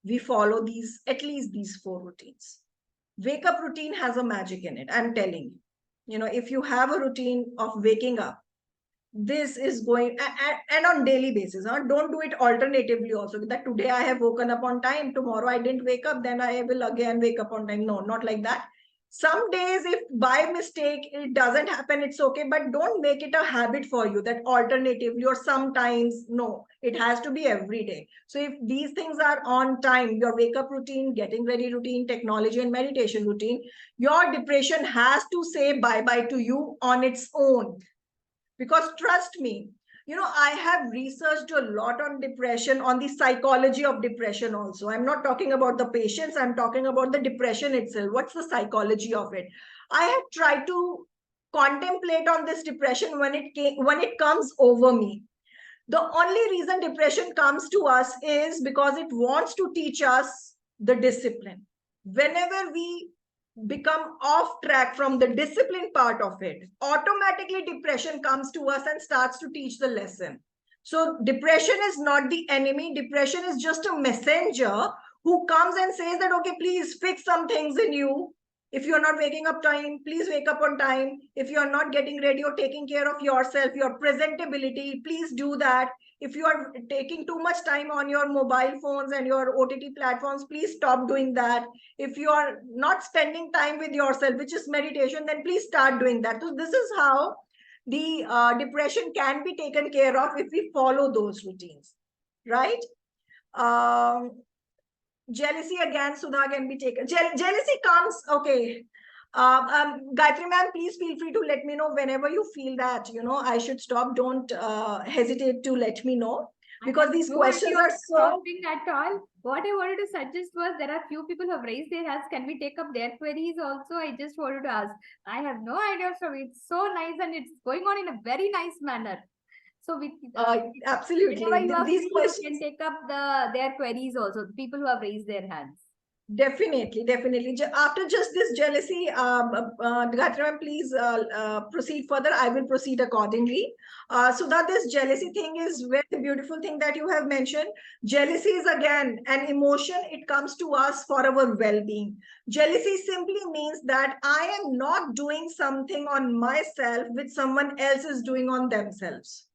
we follow these, at least these 4 routines. Wake up routine has a magic in it, I'm telling you. If you have a routine of waking up, this is going, and on daily basis, don't do it alternatively also, that today I have woken up on time, tomorrow I didn't wake up, then I will again wake up on time. No, not like that. Some days, if by mistake it doesn't happen, it's okay, but don't make it a habit for you that alternatively or sometimes. No, it has to be every day. So if these things are on time, your wake up routine, getting ready routine, technology and meditation routine, your depression has to say bye bye to you on its own. Because trust me, I have researched a lot on depression, on the psychology of depression also. I'm not talking about the patients, I'm talking about the depression itself. What's the psychology of it? I have tried to contemplate on this depression when it comes over me. The only reason depression comes to us is because it wants to teach us the discipline. Whenever we become off track from the discipline part of it, automatically depression comes to us and starts to teach the lesson. So depression is not the enemy. Depression is just a messenger who comes and says that, okay, please fix some things in you. If you're not waking up time, please wake up on time. If you're not getting ready or taking care of yourself, your presentability, please do that. If you are taking too much time on your mobile phones and your OTT platforms, please stop doing that. If you are not spending time with yourself, which is meditation, then please start doing that. So this is how the depression can be taken care of if we follow those routines, right? Jealousy again, Sudha, can be taken. Jealousy comes, okay. Gayatri ma'am, please feel free to let me know whenever you feel that, I should stop. Don't hesitate to let me know, because these questions are so... At all. What I wanted to suggest was, there are few people who have raised their hands. Can we take up their queries also? I just wanted to ask. I have no idea, so it's so nice and it's going on in a very nice manner. So with absolutely, whenever you are these free, questions you can take up their queries also, the people who have raised their hands. Definitely, definitely. After just this jealousy, Gayatri ma'am, please proceed further. I will proceed accordingly. So that this jealousy thing is very beautiful thing that you have mentioned. Jealousy is again an emotion. It comes to us for our well-being. Jealousy simply means that I am not doing something on myself which someone else is doing on themselves.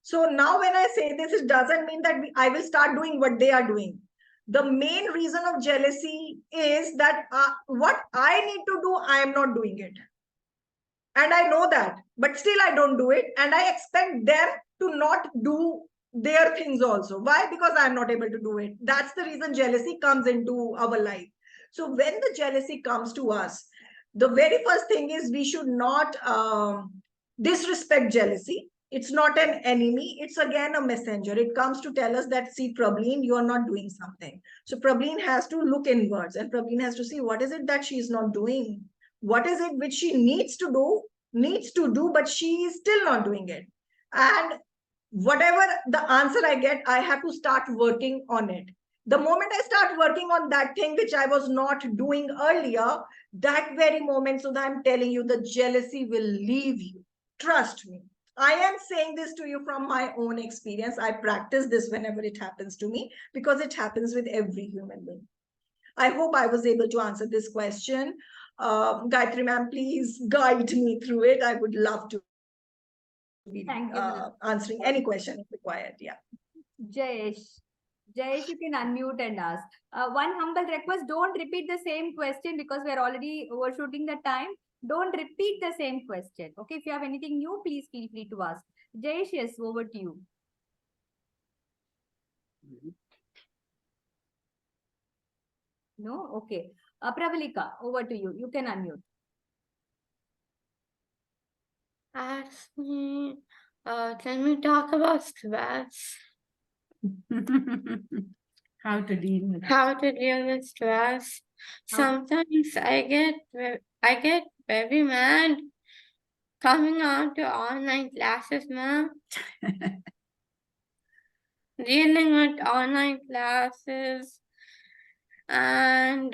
So now when I say this, it doesn't mean that I will start doing what they are doing. The main reason of jealousy is that what I need to do, I am not doing it. And I know that, but still I don't do it. And I expect them to not do their things also. Why? Because I'm not able to do it. That's the reason jealousy comes into our life. So when the jealousy comes to us, the very first thing is we should not disrespect jealousy. It's not an enemy. It's again a messenger. It comes to tell us that, see, Prabhleen, you are not doing something. So Prabhleen has to look inwards and Prabhleen has to see what is it that she is not doing. What is it which she needs to do, but she is still not doing it. And whatever the answer I get, I have to start working on it. The moment I start working on that thing which I was not doing earlier, that very moment, so that I'm telling you, the jealousy will leave you. Trust me. I am saying this to you from my own experience. I practice this whenever it happens to me because it happens with every human being. I hope I was able to answer this question. Gayatri ma'am, please guide me through it. I would love to be Thank you, ma'am. answering any question if required. Yeah. Jayesh. Jayesh, you can unmute and ask. One humble request, don't repeat the same question because we're already overshooting the time. Don't repeat the same question. Okay, if you have anything new, please feel free to ask. Jayesh, yes, over to you. No? Okay. Pravalika, over to you. You can unmute. Ask me, can we talk about stress? How to deal with How to deal with stress? Sometimes I get very mad coming on to online classes, ma'am. Dealing with online classes and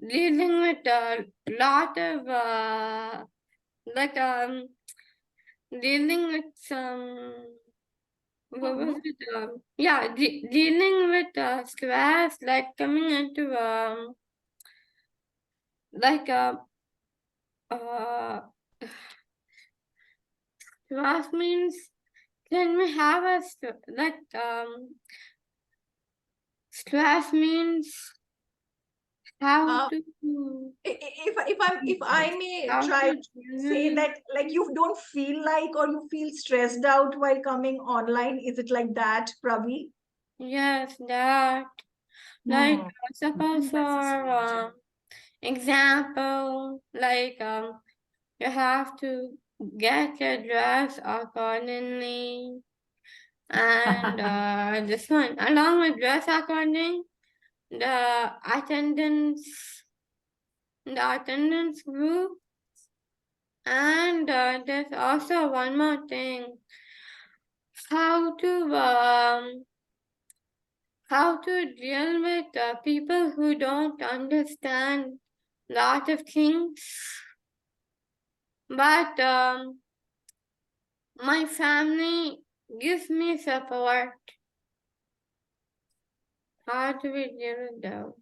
dealing with a lot of dealing with some what was it? Dealing with stress, like coming into like stress means can we have a stress means how to If I may how try to to say that, like, you don't feel like or you feel stressed out while coming online, is it like that, Pravi? yes that like suppose for example like you have to get your dress accordingly and this one along with dress according the attendance group and there's also one more thing how to deal with people who don't understand lot of things but my family gives me support. How do we deal with that?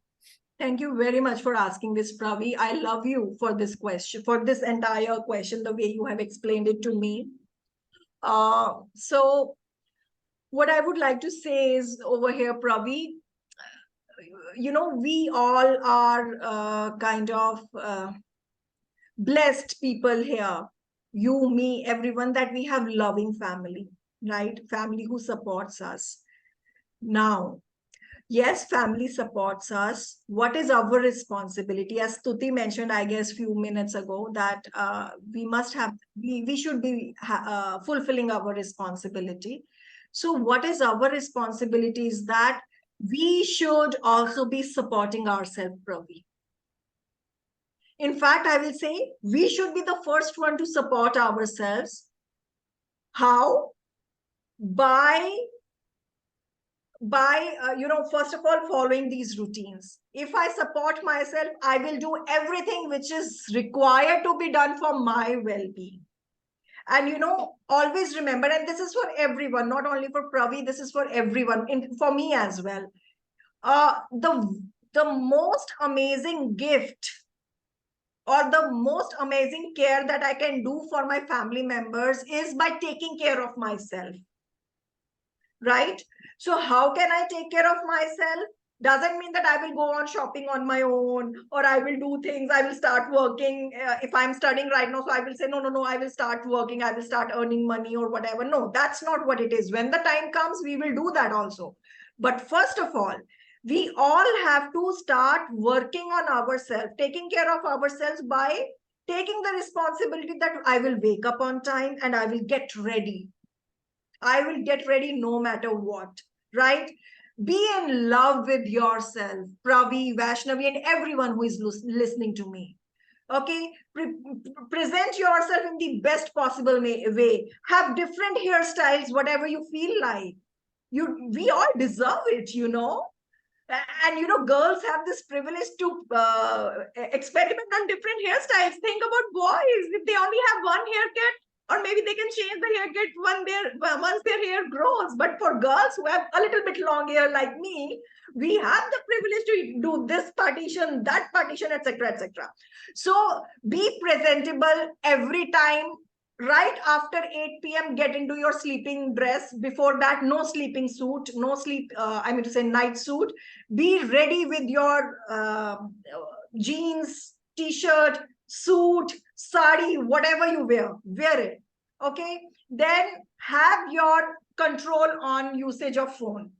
Thank you very much for asking this, Pravi. I love you for this question, for this entire question, the way you have explained it to me. So what I would like to say is over here, Pravi, we all are kind of blessed people here. You, me, everyone, that we have loving family, right? Family who supports us. Now, yes, family supports us. What is our responsibility? As Stuti mentioned, I guess, few minutes ago, that we should be fulfilling our responsibility. So what is our responsibility is that we should also be supporting ourselves, Pravi. In fact, I will say we should be the first one to support ourselves. How? By by, first of all, following these routines. If I support myself, I will do everything which is required to be done for my well-being. And, always remember, and this is for everyone, not only for Pravi, this is for everyone, for me as well. The most amazing gift or the most amazing care that I can do for my family members is by taking care of myself. Right? So how can I take care of myself? Doesn't mean that I will go on shopping on my own, or I will do things, I will start working. If I'm studying right now, so I will say, no, I will start working, I will start earning money or whatever. No, that's not what it is. When the time comes, we will do that also. But first of all, we all have to start working on ourselves, taking care of ourselves by taking the responsibility that I will wake up on time and I will get ready. I will get ready no matter what, right? Be in love with yourself, Pravi, Vaishnavi, and everyone who is listening to me. Okay, present yourself in the best possible way. Have different hairstyles, whatever you feel like. We all deserve it, And girls have this privilege to experiment on different hairstyles. Think about boys. If they only have one haircut, or maybe they can change the haircut once their hair grows. But for girls who have a little bit long hair like me, we have the privilege to do this partition, that partition, etc., etc. So be presentable every time. Right after 8 p.m., get into your sleeping dress. Before that, no sleeping suit, no night suit. Be ready with your jeans, t-shirt, suit, sari, whatever you wear it. Okay, then have your control on usage of phone.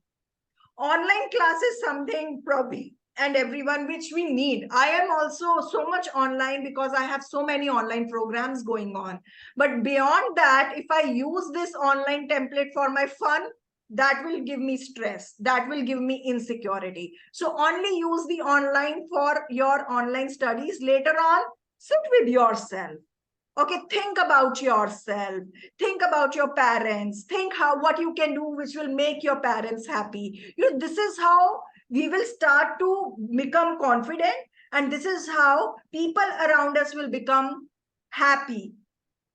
Online class is something probably and everyone which we need. I am also so much online because I have so many online programs going on. But beyond that, if I use this online template for my fun, that will give me stress, that will give me insecurity. So only use the online for your online studies. Later on, sit with yourself. Okay, think about yourself, think about your parents, think what you can do which will make your parents happy. This is how we will start to become confident, and this is how people around us will become happy,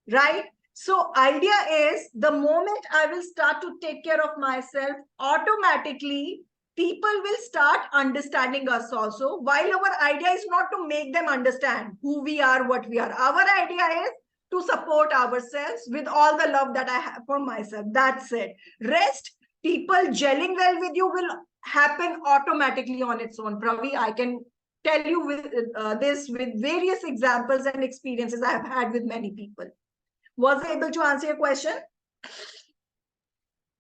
right? So idea is, the moment I will start to take care of myself, automatically people will start understanding us also. While our idea is not to make them understand who we are, what we are. Our idea is to support ourselves with all the love that I have for myself. That's it. Rest, people gelling well with you will happen automatically on its own. Pravi, I can tell you with this with various examples and experiences I have had with many people. Was I able to answer your question?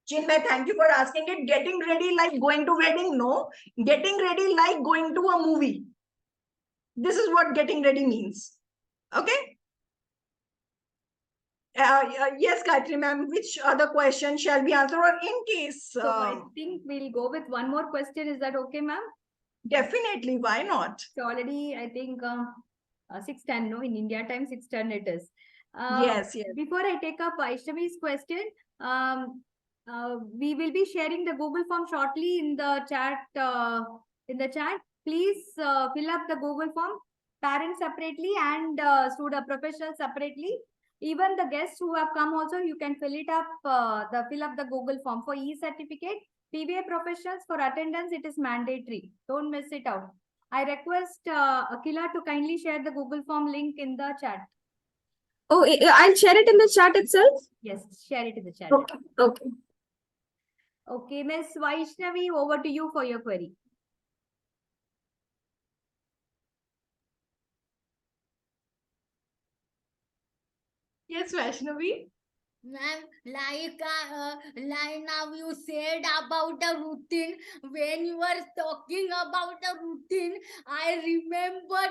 Chinmay, thank you for asking it. Getting ready like going to wedding? No. Getting ready like going to a movie. This is what getting ready means. Okay? Yes, Gayatri ma'am, which other question shall we answer, or in case? So I think we'll go with one more question. Is that okay, ma'am? Definitely, why not? So already, I think 6:10, no? In India time, 6:10 it is. Yes. Before I take up Vaishnavi's question, we will be sharing the Google form shortly in the chat. Please fill up the Google form, parents separately and student professionals separately. Even the guests who have come also, you can fill up the Google form for e-certificate. PBA professionals, for attendance, it is mandatory. Don't miss it out. I request Akila to kindly share the Google form link in the chat. Oh, I'll share it in the chat itself. Yes, share it in the chat. Okay. Okay. Okay, Ms. Vaishnavi, over to you for your query. Yes, Vaishnavi. Ma'am, like now you said about the routine. When you were talking about the routine, I remember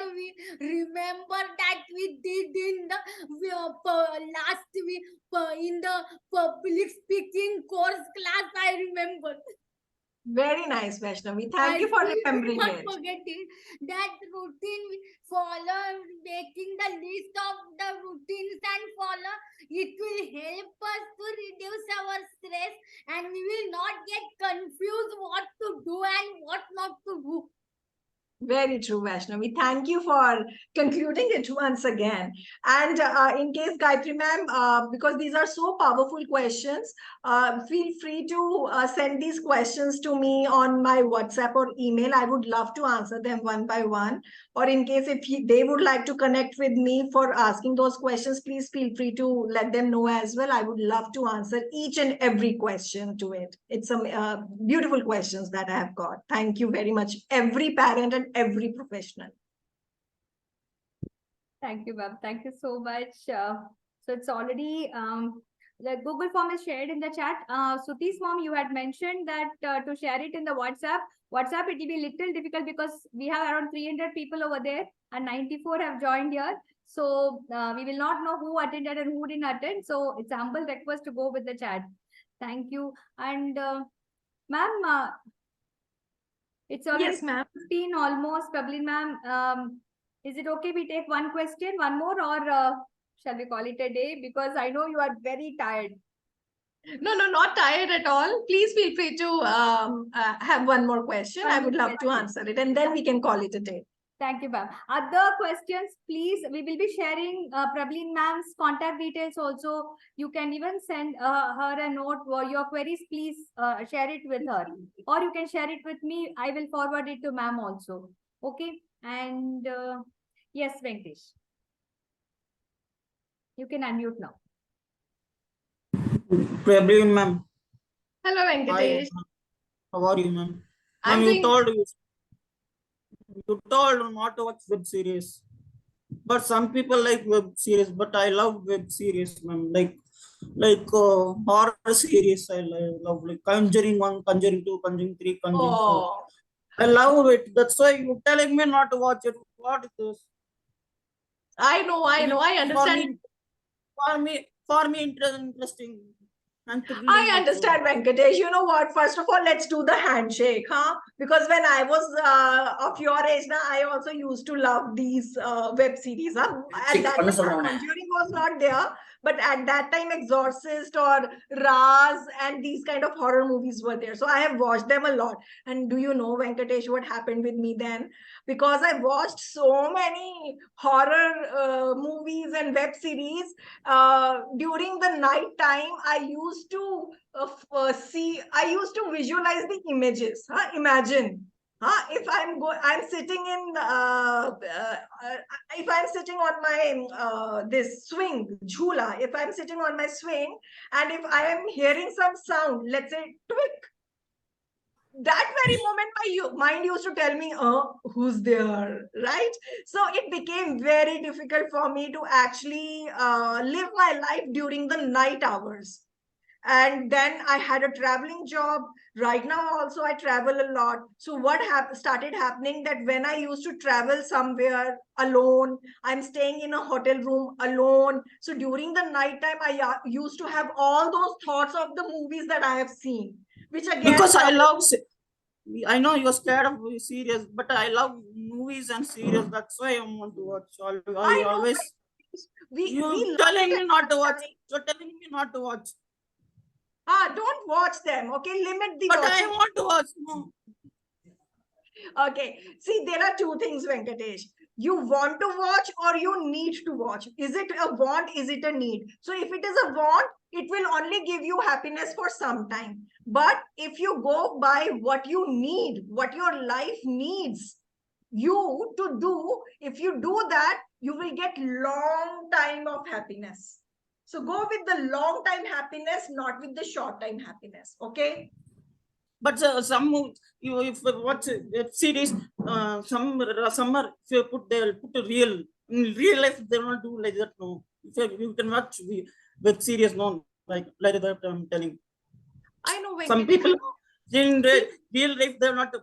that we did in the last week in the public speaking course class. I remember. Very nice, Vaishnavi. Thank you for remembering not it. forget it. That routine we follow, making the list of the routines and follow, it will help us to reduce our stress, and we will not get confused what to do and what not to do. Very true, Vaishnavi. Thank you for concluding it once again. And in case Gayatri ma'am, because these are so powerful questions, feel free to send these questions to me on my WhatsApp or email. I would love to answer them one by one. Or in case if they would like to connect with me for asking those questions, please feel free to let them know as well. I would love to answer each and every question to it. It's some beautiful questions that I have got. Thank you very much, every parent and every professional. Thank you, ma'am. Thank you so much. So it's already the Google form is shared in the chat. Suti's mom, you had mentioned that to share it in the WhatsApp. WhatsApp, it will be little difficult because we have around 300 people over there and 94 have joined here. So we will not know who attended and who didn't attend. So it's a humble request to go with the chat. Thank you. And ma'am, it's already Yes, ma'am. 15 almost. Prabhleen ma'am, is it okay we take one question, one more, or shall we call it a day? Because I know you are very tired. No, not tired at all. Please feel free to have one more question. I would love to answer it, and then we can call it a day. Thank you, ma'am. Other questions, please. We will be sharing Prabhleen ma'am's contact details also. You can even send her a note or your queries, please share it with her. Or you can share it with me. I will forward it to ma'am also. Okay. And yes, Venkatesh. You can unmute now. Prabhleen ma'am. Hello, Venkatesh. Hi, how are you, ma'am? I'm Ma'am, doing- you told not to watch web series. But some people like web series, but I love web series, ma'am. Like horror series, I love like Conjuring 1, Conjuring 2, Conjuring 3, Conjuring 4. Oh, I love it. That's why you're telling me not to watch it. What is this? I know. I understand. For me, interesting. And thrilling I also. understand, Venkatesh. You know what? First of all, let's do the handshake, huh? Because when I was of your age, now I also used to love these web series. Huh? At that time, Conjuring was not there, but at that time, Exorcist or Raz and these kind of horror movies were there. So I have watched them a lot. And do you know, Venkatesh, what happened with me then? Because I watched so many horror movies and web series during the night time. I used to visualize the images. Imagine. If I'm sitting in, if I'm sitting on my this swing, jhula, if I'm sitting on my swing, and if I am hearing some sound, let's say twig, that very moment my mind used to tell me, who's there, right? So it became very difficult for me to actually live my life during the night hours. And then I had a traveling job. Right now also I travel a lot. So what started happening that when I used to travel somewhere alone, I'm staying in a hotel room alone. So during the night time, I used to have all those thoughts of the movies that I have seen, which again, because I know you're scared of series, but I love movies and series. That's why I want to watch. I know, always we you're love telling me it. not to watch. You're telling me not to watch. Don't watch them. Okay, limit the But watching. I want to watch. No. Okay, see, there are two things, Venkatesh. You want to watch or you need to watch. Is it a want? Is it a need? So if it is a want, it will only give you happiness for some time. But if you go by what you need, what your life needs you to do, if you do that, you will get long time of happiness. So go with the long time happiness, not with the short time happiness. Okay. But you if you watch web series, some if you they'll put a real in real life they don't do like that. No, if you can watch web series, no, like that I'm telling. I know. Some Venkatesh. people in real life they're not do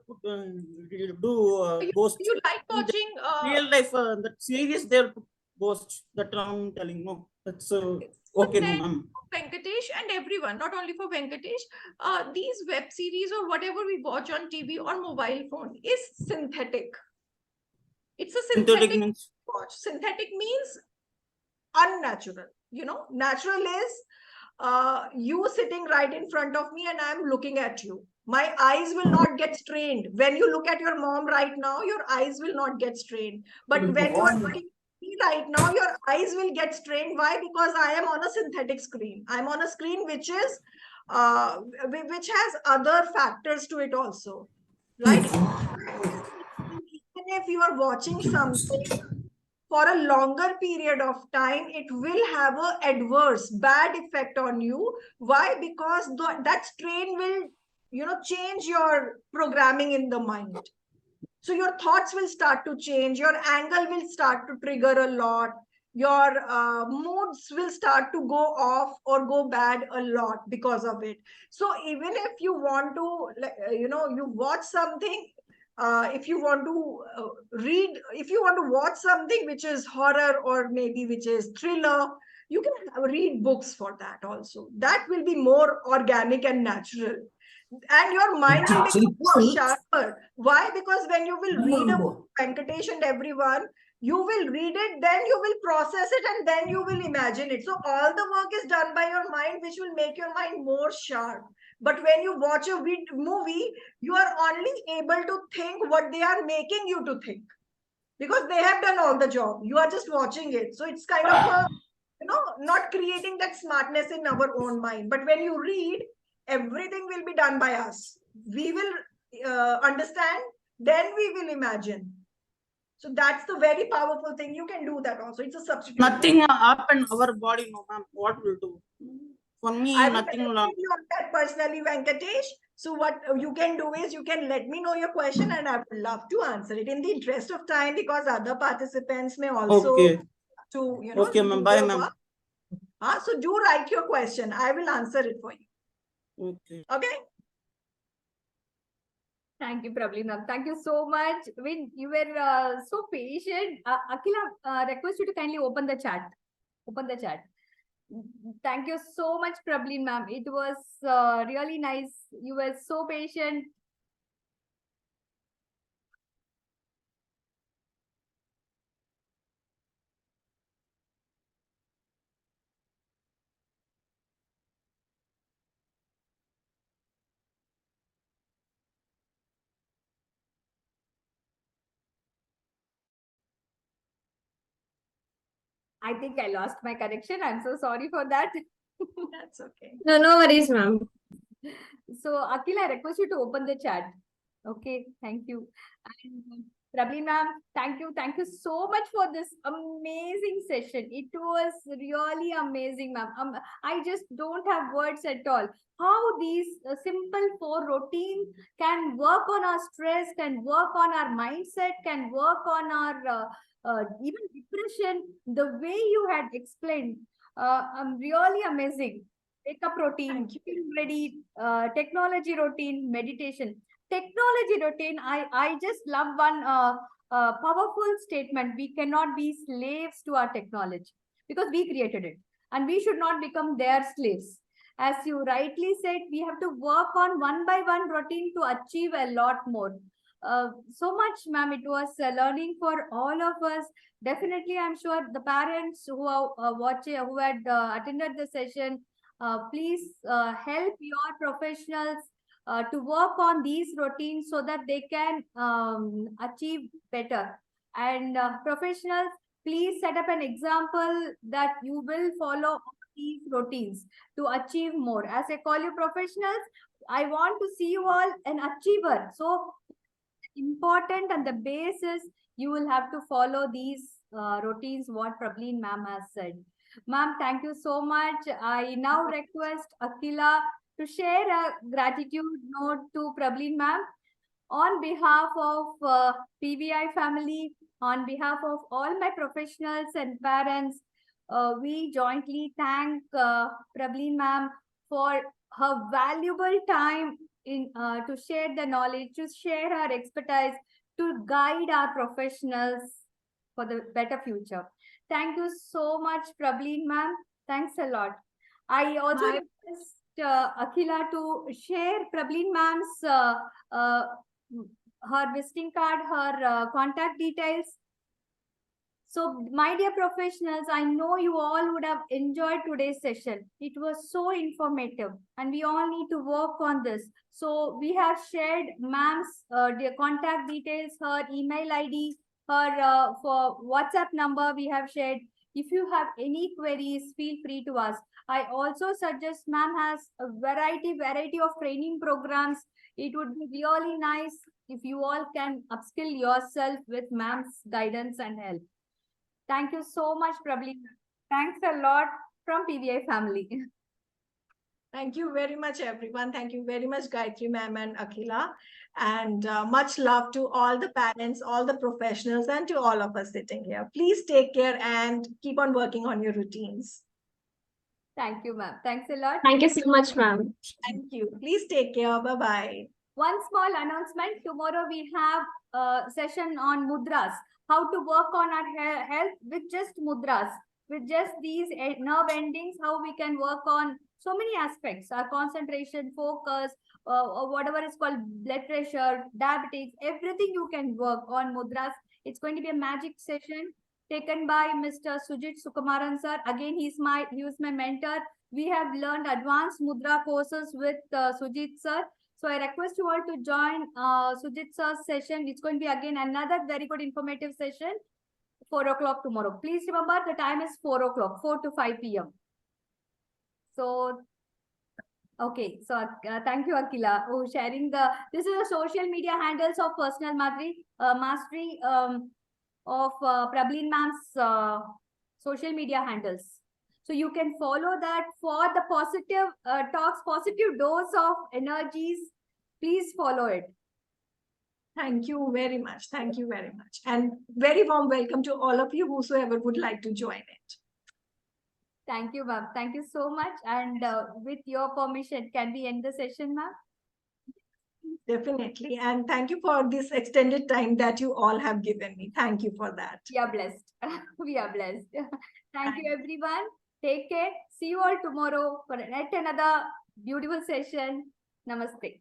ghost. You like In the watching real life that series they'll put ghost. That I'm telling. No, that's okay, no, ma'am. Venkatesh and everyone, not only for Venkatesh, these web series or whatever we watch on TV or mobile phone is synthetic. It's a synthetic means watch. Synthetic means unnatural. You know, natural is you sitting right in front of me and I'm looking at you. My eyes will not get strained. When you look at your mom right now, your eyes will not get strained. But when you are looking at me right now, your eyes will get strained. Why? Because I am on a synthetic screen. I'm on a screen which is which has other factors to it also, right? Even if you are watching something for a longer period of time, it will have a adverse bad effect on you. Why? Because that strain will, you know, change your programming in the mind. So your thoughts will start to change, your angle will start to trigger a lot, your moods will start to go off or go bad a lot because of it. So even if you want to, you know, you watch something, if you want to read, if you want to watch something which is horror or maybe which is thriller, you can read books for that also. That will be more organic and natural, and your mind will become more sharper. Why? Because when you will read a book, Venkatesh and everyone, you will read it, then you will process it, and then you will imagine it. So all the work is done by your mind, which will make your mind more sharp. But when you watch a movie, you are only able to think what they are making you to think, because they have done all the job. You are just watching it. So it's kind of a, you know, not creating that smartness in our own mind. But when you read, everything will be done by us. We will understand, then we will imagine. So that's the very powerful thing. You can do that also. It's a substitute. Nothing happen our body, no ma'am. What will do? For me, I will nothing will connect you on that personally, Venkatesh. So what you can do is you can let me know your question and I would love to answer it in the interest of time, because other participants may also Okay. to, you know, Okay, to ma'am. do Bye, their ma'am. work. So do write your question. I will answer it for you. Okay. Okay. Thank you, Prabhleen ma'am. Thank you so much. When you were so patient, Akila, request you to kindly open the chat. Open the chat. Thank you so much, Prabhleen ma'am. It was really nice. You were so patient. I think I lost my connection. I'm so sorry for that. That's okay. No, no worries, ma'am. So, Akila, I request you to open the chat. Okay, thank you. And Prabhleen ma'am, thank you. Thank you so much for this amazing session. It was really amazing, ma'am. I just don't have words at all. How these simple 4 routines can work on our stress, can work on our mindset, can work on our even depression. The way you had explained, really amazing. Wake up routine, keeping ready, technology routine, meditation. Technology routine, I just love one powerful statement. We cannot be slaves to our technology because we created it, and we should not become their slaves. As you rightly said, we have to work on one by one routine to achieve a lot more. So much, ma'am. It was learning for all of us. Definitely, I'm sure the parents who are watching, who had attended the session, please help your professionals to work on these routines so that they can achieve better. And professionals, please set up an example that you will follow these routines to achieve more. As I call you professionals, I want to see you all an achiever. So important, and the basis you will have to follow these routines, what Prabhleen ma'am has said. Ma'am, thank you so much. I now request Akila to share a gratitude note to Prabhleen ma'am on behalf of PVI family, on behalf of all my professionals and parents. We jointly thank Prabhleen ma'am for her valuable time in to share the knowledge, to share her expertise, to guide our professionals for the better future. Thank you so much, Prabhleen ma'am. Thanks a lot. I also request Akila to share Prabhleen ma'am's her visiting card, her contact details. So, my dear professionals, I know you all would have enjoyed today's session. It was so informative, and we all need to work on this. So, we have shared ma'am's their contact details, her email ID, her for WhatsApp number we have shared. If you have any queries, feel free to ask. I also suggest ma'am has a variety of training programs. It would be really nice if you all can upskill yourself with ma'am's guidance and help. Thank you so much, Prabhleen. Thanks a lot from PVI family. Thank you very much, everyone. Thank you very much, Gayatri ma'am and Akhila. And much love to all the parents, all the professionals, and to all of us sitting here. Please take care and keep on working on your routines. Thank you, ma'am. Thanks a lot. Thank you so much, ma'am. Thank you. Please take care. Bye-bye. One small announcement. Tomorrow we have a session on mudras. How to work on our health with just mudras. With just these nerve endings, how we can work on so many aspects. Our concentration, focus, or whatever is called blood pressure, diabetes, everything you can work on mudras. It's going to be a magic session taken by Mr. Sujit Sukumaran sir. Again, he was my mentor. We have learned advanced mudra courses with Sujit sir. So I request you all to join Sujit sir's session. It's going to be again another very good informative session. 4 o'clock tomorrow. Please remember the time is 4 o'clock, 4 to 5 p.m. So, okay. So thank you, Akhila, for sharing this is the social media handles of personal mastery of Prabhleen ma'am's social media handles. So you can follow that for the positive talks, positive dose of energies. Please follow it. Thank you very much. Thank you very much. And very warm welcome to all of you, whosoever would like to join it. Thank you, ma'am. Thank you so much. And with your permission, can we end the session, ma'am? Definitely. And thank you for this extended time that you all have given me. Thank you for that. We are blessed. We are blessed. Thank you, everyone. Take care. See you all tomorrow for yet another beautiful session. Namaste.